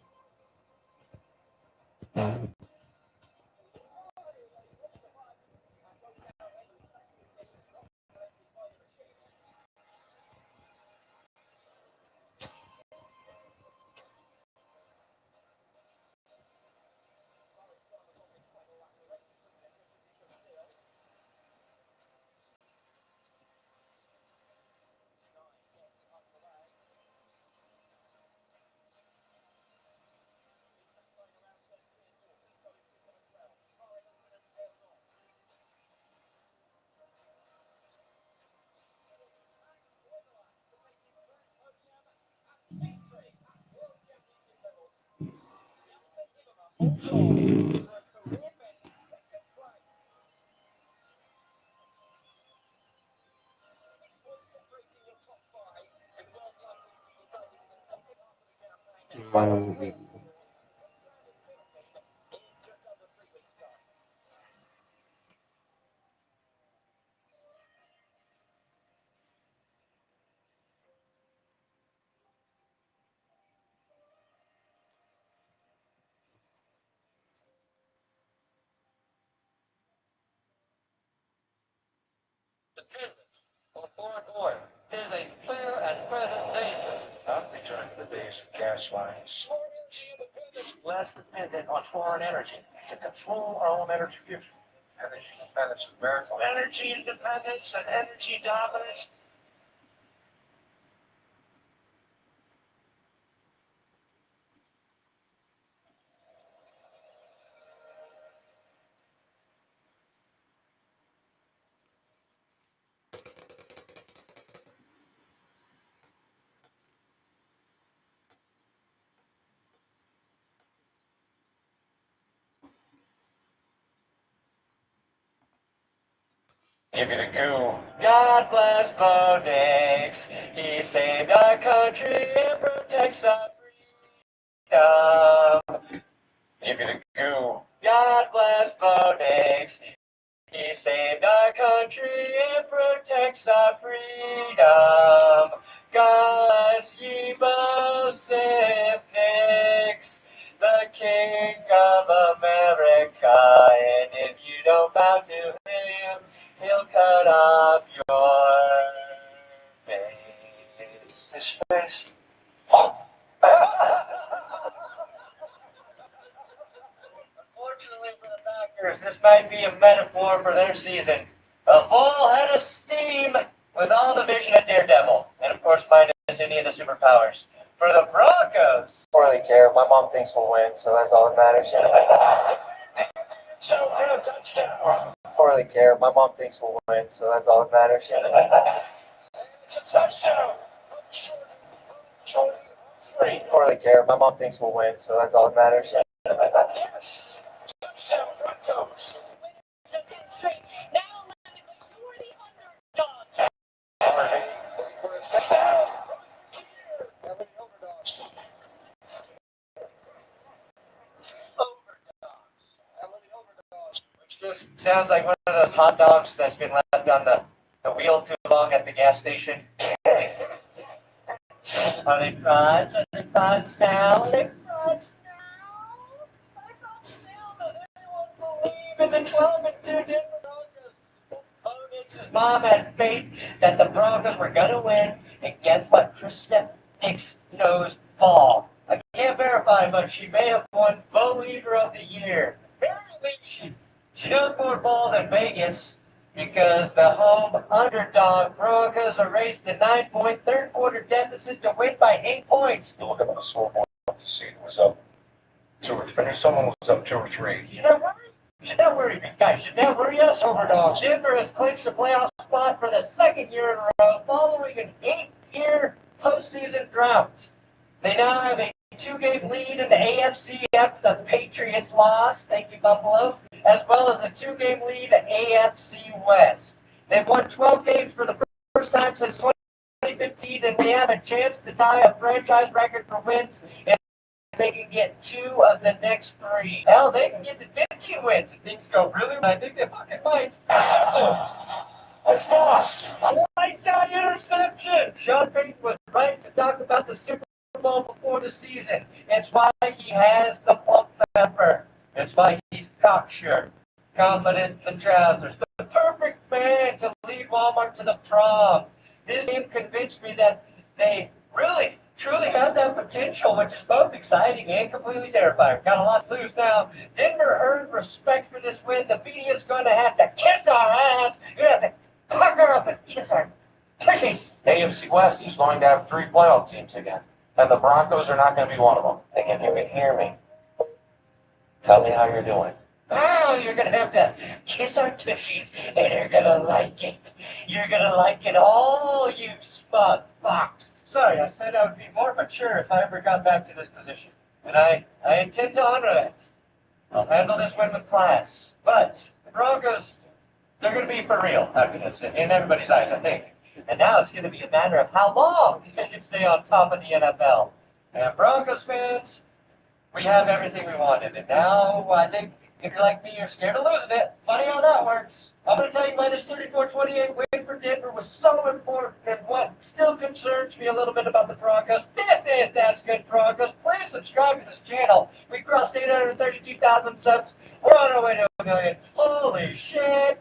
shit. Um, Dependence on foreign oil is a clear and present danger. I've returned to the days of gas lines. More energy independence, less dependent on foreign energy. To control our own energy future. Energy independence and verify. Energy independence and energy dominance. Give you the goo. God bless Bo Nix. He saved our country and protects our freedom. Give you the goo. God bless Bo Nix. He saved our country and protects our freedom. God bless ye Joseph Nix, the King of America. And if you don't bow to him, he'll cut off your face. His face. Unfortunately for the Packers, this might be a metaphor for their season. A full head of steam with all the vision of Daredevil, and of course minus any of the superpowers. For the Broncos, Poorly care. My mom thinks we'll win, so that's all that matters. so for a touchdown. Poorly care. My mom thinks we'll win, so that's all that matters. It's a touchdown. Short. Three. Poorly care. My mom thinks we'll win, so that's all that matters. Yes. Touchdown Broncos. Straight. Now you are the underdogs. For his touchdown. Which just sounds like one of those hot dogs that's been left on the wheel too long at the gas station. Are they frauds? Are they frauds now? Are they frauds now? Are they frauds now? Does anyone believe in the 12 and 2 Denver Broncos? Bo Nix's mom had faith that the Broncos were going to win, and guess what? Krista Nix knows ball. I can't verify, but she may have won Bo Libra of the Year. Apparently, she knows more ball than Vegas because the home underdog Broncos erased a 9-point third quarter deficit to win by 8 points. You look up on the scoreboard to see it was up 2 or 3. I knew someone was up 2 or 3. Should I worry? Should not worry, big guy. Should not worry us, overdogs. Denver has clinched a playoff spot for the second year in a row following an 8-year postseason drought. They now have a 2-game lead in the AFC after the Patriots lost, thank you Buffalo, as well as a 2-game lead in AFC West. They've won 12 games for the first time since 2015, and they have a chance to tie a franchise record for wins if they can get 2 of the next 3. Hell, they can get to 15 wins if things go really well. I think they fucking might. That's boss. Right down interception. Sean Payton was right to talk about the Super Bowl before the season. It's why he has the plump pepper. It's why he's cocksure, confident in the trousers. The perfect man to lead Walmart to the prom. This game convinced me that they really, truly have that potential, which is both exciting and completely terrifying. Got a lot to lose now. Denver earned respect for this win. The media's going to have to kiss our ass. You have to pucker up and kiss our tushies. AFC West is going to have 3 playoff teams again. And the Broncos are not going to be one of them. They can hear me. Tell me how you're doing. Oh, you're going to have to kiss our tushies, and you're going to like it. You're going to like it all, you smug fox. Sorry, I said I would be more mature if I ever got back to this position. And I intend to honor that. I'll handle this win with class. But the Broncos, they're going to be for real after this, in everybody's eyes, I think. And now it's going to be a matter of how long they can stay on top of the NFL. And Broncos fans, we have everything we wanted. And now I think if you're like me, you're scared of losing it. Funny how that works. I'm going to tell you why this 34-28 win for Denver was so important and what still concerns me a little bit about the Broncos. This is That's Good Broncos. Please subscribe to this channel. We crossed 832,000 subs. We're on our way to 1 million. Holy shit.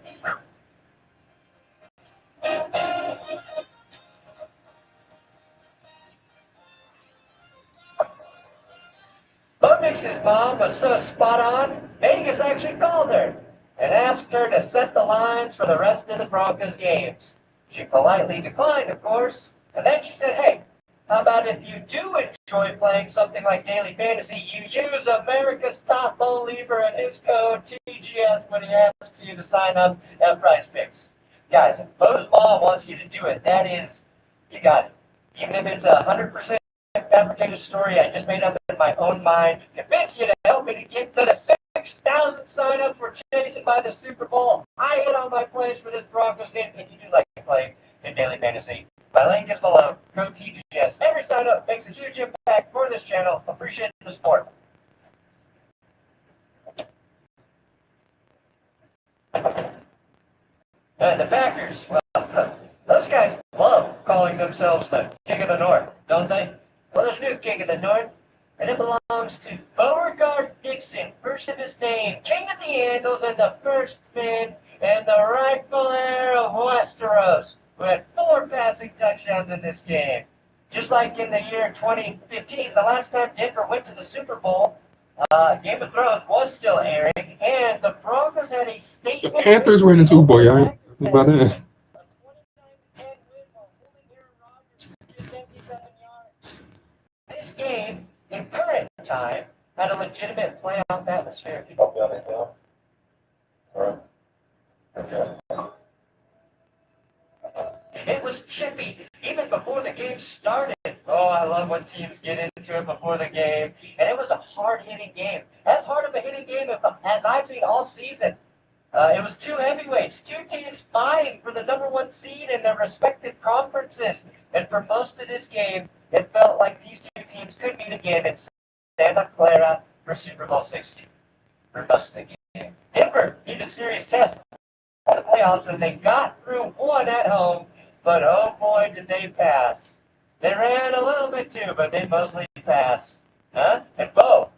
Bo Nix's mom was so spot on, Vegas actually called her and asked her to set the lines for the rest of the Broncos games. She politely declined, of course, and then she said, hey, how about if you do enjoy playing something like daily fantasy, you use America's top FOR Libra and his code TGS when he asks you to sign up at Prize Picks. Guys, if Bo's mom wants you to do it, that is, you got it. Even if it's 100% fabricated story I just made up in my own mind to convince you to help me to get to the 6,000 signups we're chasing by the Super Bowl. I hit all my plays for this Broncos game. If you do like to play in daily fantasy, my link is below. Go TGS. Every sign up makes a huge impact for this channel. Appreciate the support. And the Packers, well, those guys love calling themselves the King of the North, don't they? Well, there's a new King of the North, and it belongs to Beauregard Dixon, first of his name, King of the Andals and the first man and the rightful heir of Westeros, who had 4 passing touchdowns in this game. Just like in the year 2015, the last time Denver went to the Super Bowl, Game of Thrones was still airing, and the Broncos had a statement. The Panthers were in the Super Bowl, y'all. Think about that. This game, in current time, had a legitimate playoff atmosphere. Up down that hill. All right. Okay. It was chippy, even before the game started. Oh, I love when teams get into it before the game. And it was a hard-hitting game. As hard of a hitting game as I've seen all season. It was 2 heavyweights, 2 teams vying for the #1 seed in their respective conferences. And for most of this game, it felt like these 2 teams could meet again in Santa Clara for Super Bowl 60. For most of the game. Denver needed a serious test for the playoffs, and they got through 1 at home, but oh boy, did they pass. They ran a little bit too, but they mostly passed. Huh? And Bo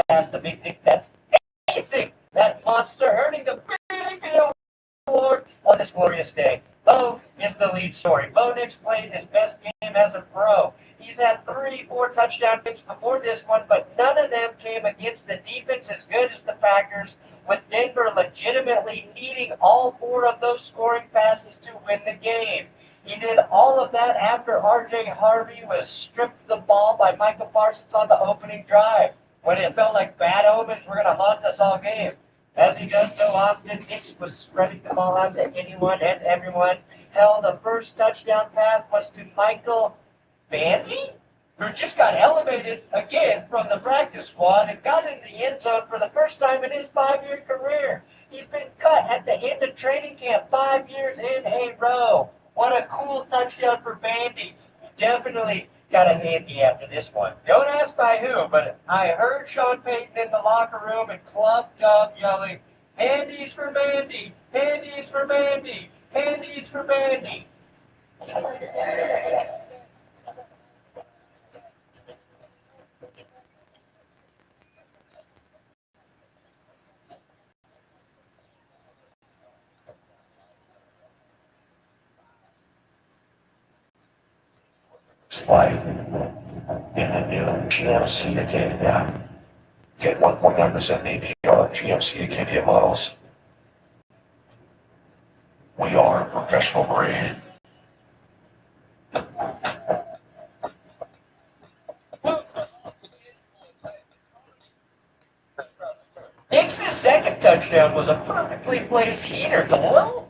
passed the big thing. That's amazing. That monster earning the big award on this glorious day. Bo is the lead story. Bo Nix played his best game as a pro. He's had 3-4 touchdown games before this one, but none of them came against the defense as good as the Packers, with Denver legitimately needing all 4 of those scoring passes to win the game. He did all of that after R.J. Harvey was stripped the ball by Micah Parsons on the opening drive, when it felt like bad omens were going to haunt us all game. As he does so often, Nix was spreading the ball out to anyone and everyone. Hell, the first touchdown pass was to Michael Bandy, who just got elevated again from the practice squad and got in the end zone for the first time in his 5-year career. He's been cut at the end of training camp 5 years in a row. What a cool touchdown for Bandy. Definitely got a handy after this one. Don't ask by who, but I heard Sean Payton in the locker room and Club Dub yelling, "Handies for Bandy! Handies for Bandy! Handies for Bandy!" Slide in the new GMC Acadia. Get 1.9% APR GMC Acadia models. We are professional grade. Nix's second touchdown was a perfectly placed heater to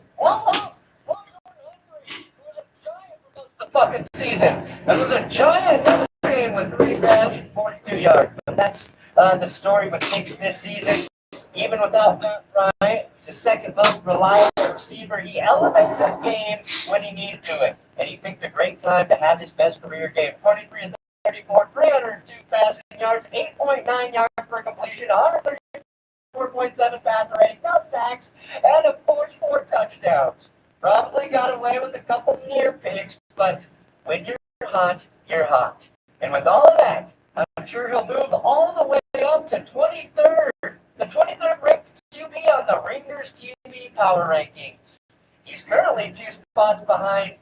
the fucking season. That was a giant game with 3 grabs and 42 yards. But that's the story with Nix this season. Even without Matt Bryant, he's the second most reliable receiver. He elevates his game when he needs to it. And he picked a great time to have his best career game. 23 and 34, 302 passing yards, 8.9 yards per completion, 134.7 passer rating, no sacks, and of course 4 touchdowns. Probably got away with a couple near picks, but when you're hot, you're hot. And with all of that, I'm sure he'll move all the way up to 23rd, the 23rd ranked QB on the Ringers QB power rankings. He's currently 2 spots behind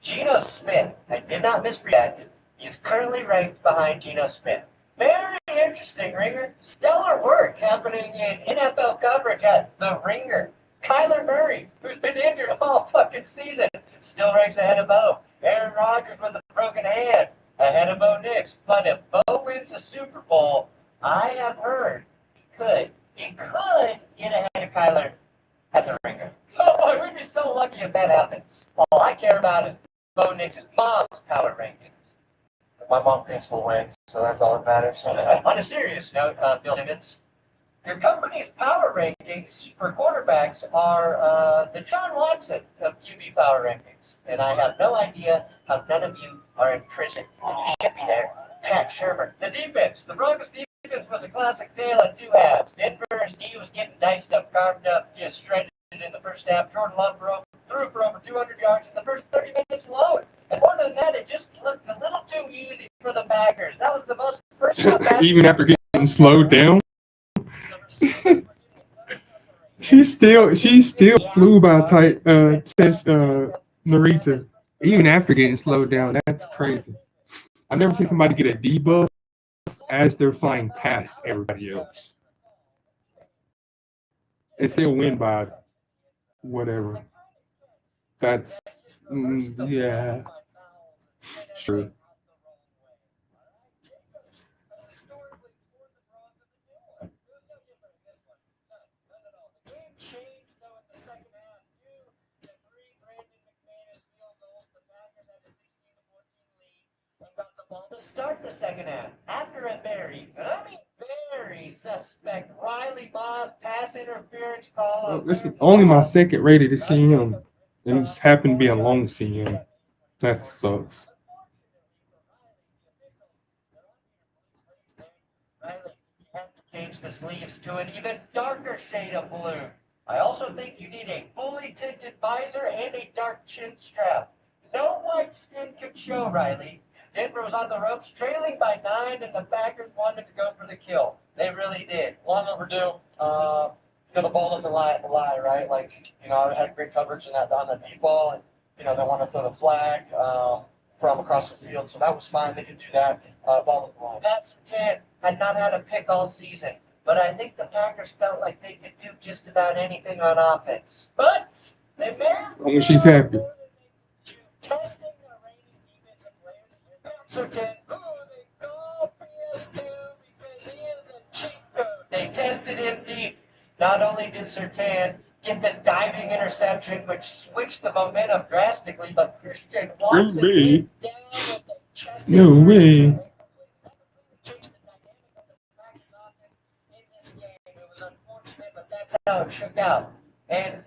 Geno Smith. I did not misread that. He's currently ranked behind Geno Smith. Very interesting, Ringer. Stellar work happening in NFL coverage at the Ringer. Kyler Murray, who's been injured all fucking season, still ranks ahead of Bo. Aaron Rodgers with a broken hand, ahead of Bo Nix. But if Bo wins the Super Bowl, I have heard he could get ahead of Kyler at the Ringer. Oh boy, we'd be so lucky if that happens. All I care about is Bo Nix's mom's power rankings. My mom thinks we'll win, so that's all that matters. On a serious note, Bill Simmons, your company's power rankings for quarterbacks are the John Watson of QB power rankings. And I have no idea how none of you are in prison. You should be there. Pat Shermer. The defense. The Broncos defense was a classic tale of 2 halves. Denver's D was getting diced up, carved up, just shredded in the first half. Jordan Love threw for over 200 yards in the first 30 minutes alone. And more than that, it just looked a little too easy for the Packers. That was the most first half. Even after getting slowed down, she still flew by Narita. Even after getting slowed down, that's crazy. I've never seen somebody get a debuff as they're flying past everybody else and still win by whatever. That's yeah, sure. To start the second half, after a very suspect Riley Moss pass interference call. This is only my second rated CM, and it just happened to be a long CM. That sucks. Riley, you have to change the sleeves to an even darker shade of blue. I also think you need a fully tinted visor and a dark chin strap. No white skin could show, Riley. Denver was on the ropes, trailing by 9, and the Packers wanted to go for the kill. They really did. Long overdue. The ball doesn't lie, right? Like, I had great coverage on the deep ball, and, they want to throw the flag from across the field, so that was fine. They could do that. Ball was wrong. Pat Surtain had not had a pick all season, but I think the Packers felt like they could do just about anything on offense. But they may have Only she's happy. testing the reigning defensive player of the year, Pat Surtain, who they call PS2 because he is a cheat code. They tested him deep. Not only did Surtain get the diving interception, which switched the momentum drastically, but Christian Watson went down with the chest. No way. It was unfortunate, but that's how it shook out. And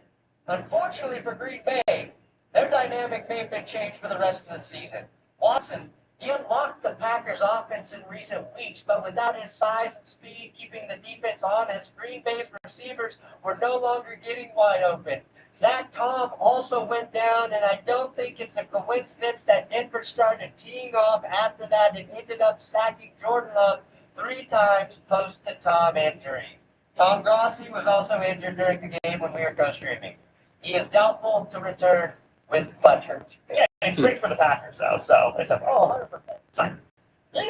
unfortunately for Green Bay, their dynamic may have been changed for the rest of the season. Watson, he unlocked the Packers' offense in recent weeks, but without his size and speed keeping the defense honest, Green Bay's receivers were no longer getting wide open. Zach Tom also went down, and I don't think it's a coincidence that Denver started teeing off after that and ended up sacking Jordan Love 3 times post the Tom injury. Tom Grossi was also injured during the game when we were co-streaming. He is doubtful to return with butt hurt. Yeah, it's great for the Packers, though, so it's a 100%. Fine. Yeah!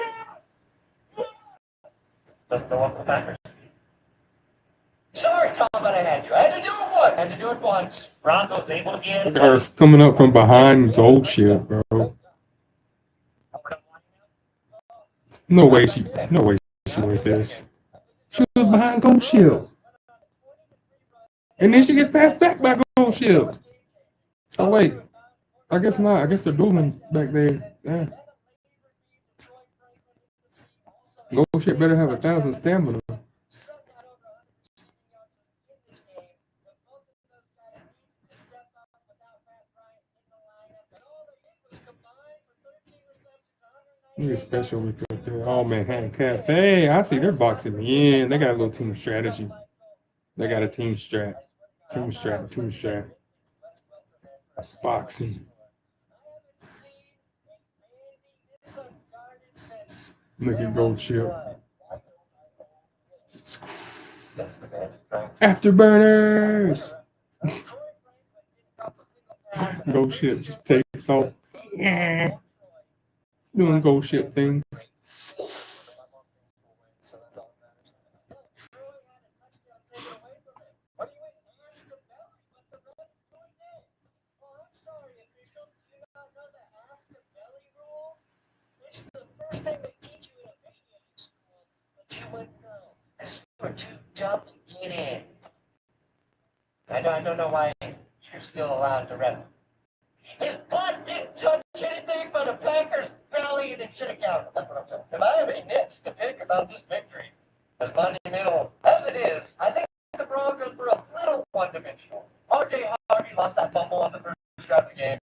Doesn't go up for the Packers. Sorry, Tom, but I had to. I had to do it once. I had to do it once. Broncos able to get Look at her coming up from behind gold ship, bro. No way she wins this. She was behind gold ship. And then she gets passed back by gold ship. Oh wait. I guess not. I guess they're dueling back there. Yeah. Gold ship better have 1,000 stamina. You're special with the All Manhattan Cafe. I see they're boxing me in. They got a little team strategy. They got a team strat. Team strat. Team strat. Boxing. Look at Gold Chip. Afterburners. Gold Chip just takes off. Yeah. Doing Gold Chip things. You're too dumb to get in. I don't know why you're still allowed to rep. His butt didn't touch anything but a Packers belly, and it should have counted. That's what I'm saying. If I have any nits to pick about this victory, as monumental as it is, I think the Broncos were a little one-dimensional. R.J. Harvey lost that fumble on the first drive of the game,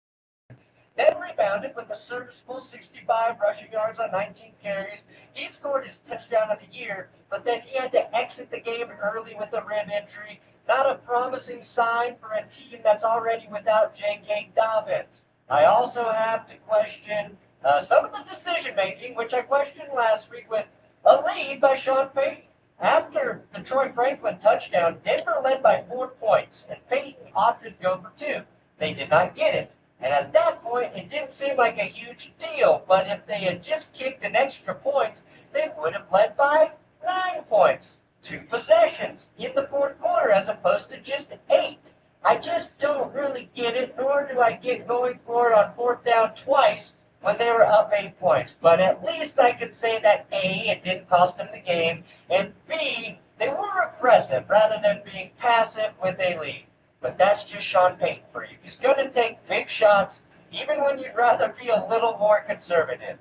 then rebounded with a serviceable 65 rushing yards on 19 carries. He scored his touchdown of the year, but then he had to exit the game early with a rib injury. Not a promising sign for a team that's already without J.K. Dobbins. I also have to question some of the decision-making, which I questioned last week with a lead by Sean Payton. After the Troy Franklin touchdown, Denver led by 4 points, and Payton opted to go for 2. They did not get it. And at that point, it didn't seem like a huge deal, but if they had just kicked an extra point, they would have led by 9 points. 2 possessions in the fourth quarter as opposed to just 8. I just don't really get it, nor do I get going for it on 4th down twice when they were up 8 points. But at least I could say that A, it didn't cost them the game, and B, they were aggressive rather than being passive with a lead. But that's just Sean Payton for you. He's going to take big shots, even when you'd rather be a little more conservative.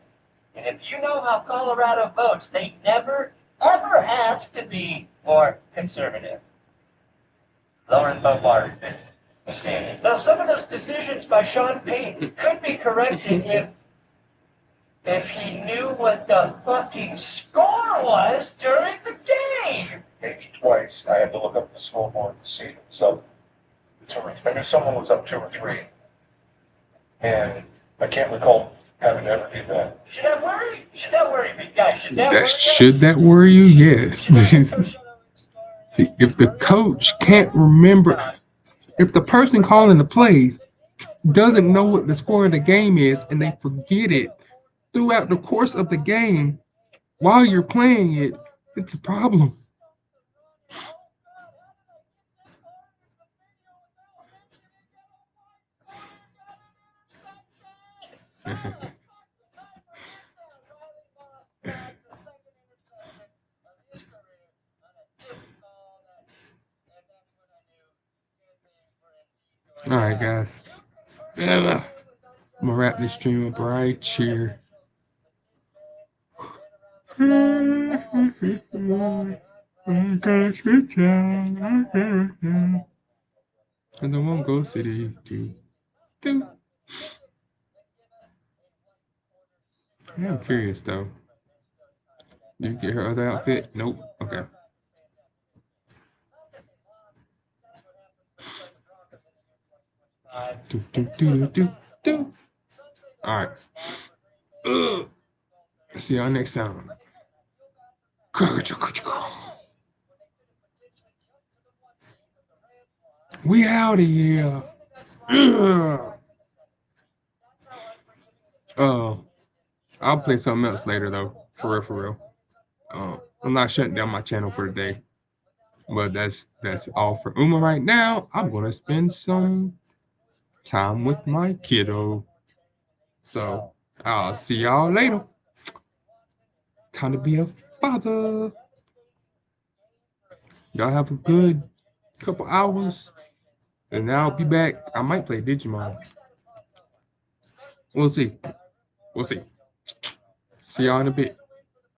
And if you know how Colorado votes, they never, ever ask to be more conservative. Lauren Bombard. Now, some of those decisions by Sean Payton could be corrected if he knew what the fucking score was during the game. Maybe twice. I had to look up the scoreboard to see it. So, I knew someone was up 2 or 3. And I can't recall having to ever do that. Should that worry? Should that worry me, guys? Should that worry you? Yes. If the coach can't remember, if the person calling the plays doesn't know what the score of the game is and they forget it throughout the course of the game while you're playing it, it's a problem. All right, guys. I'm gonna wrap this stream up right here. Cause I won't go city to do. I'm curious though. Did you get her other outfit? Nope. Okay. Do. All right. See y'all next time. We out of here. I'll play something else later though. For real, for real. I'm not shutting down my channel for today. But that's all for Uma right now. I'm gonna spend some time with my kiddo. So I'll see y'all later. Time to be a father. Y'all have a good couple hours. And I'll be back. I might play Digimon. We'll see. See y'all in a bit.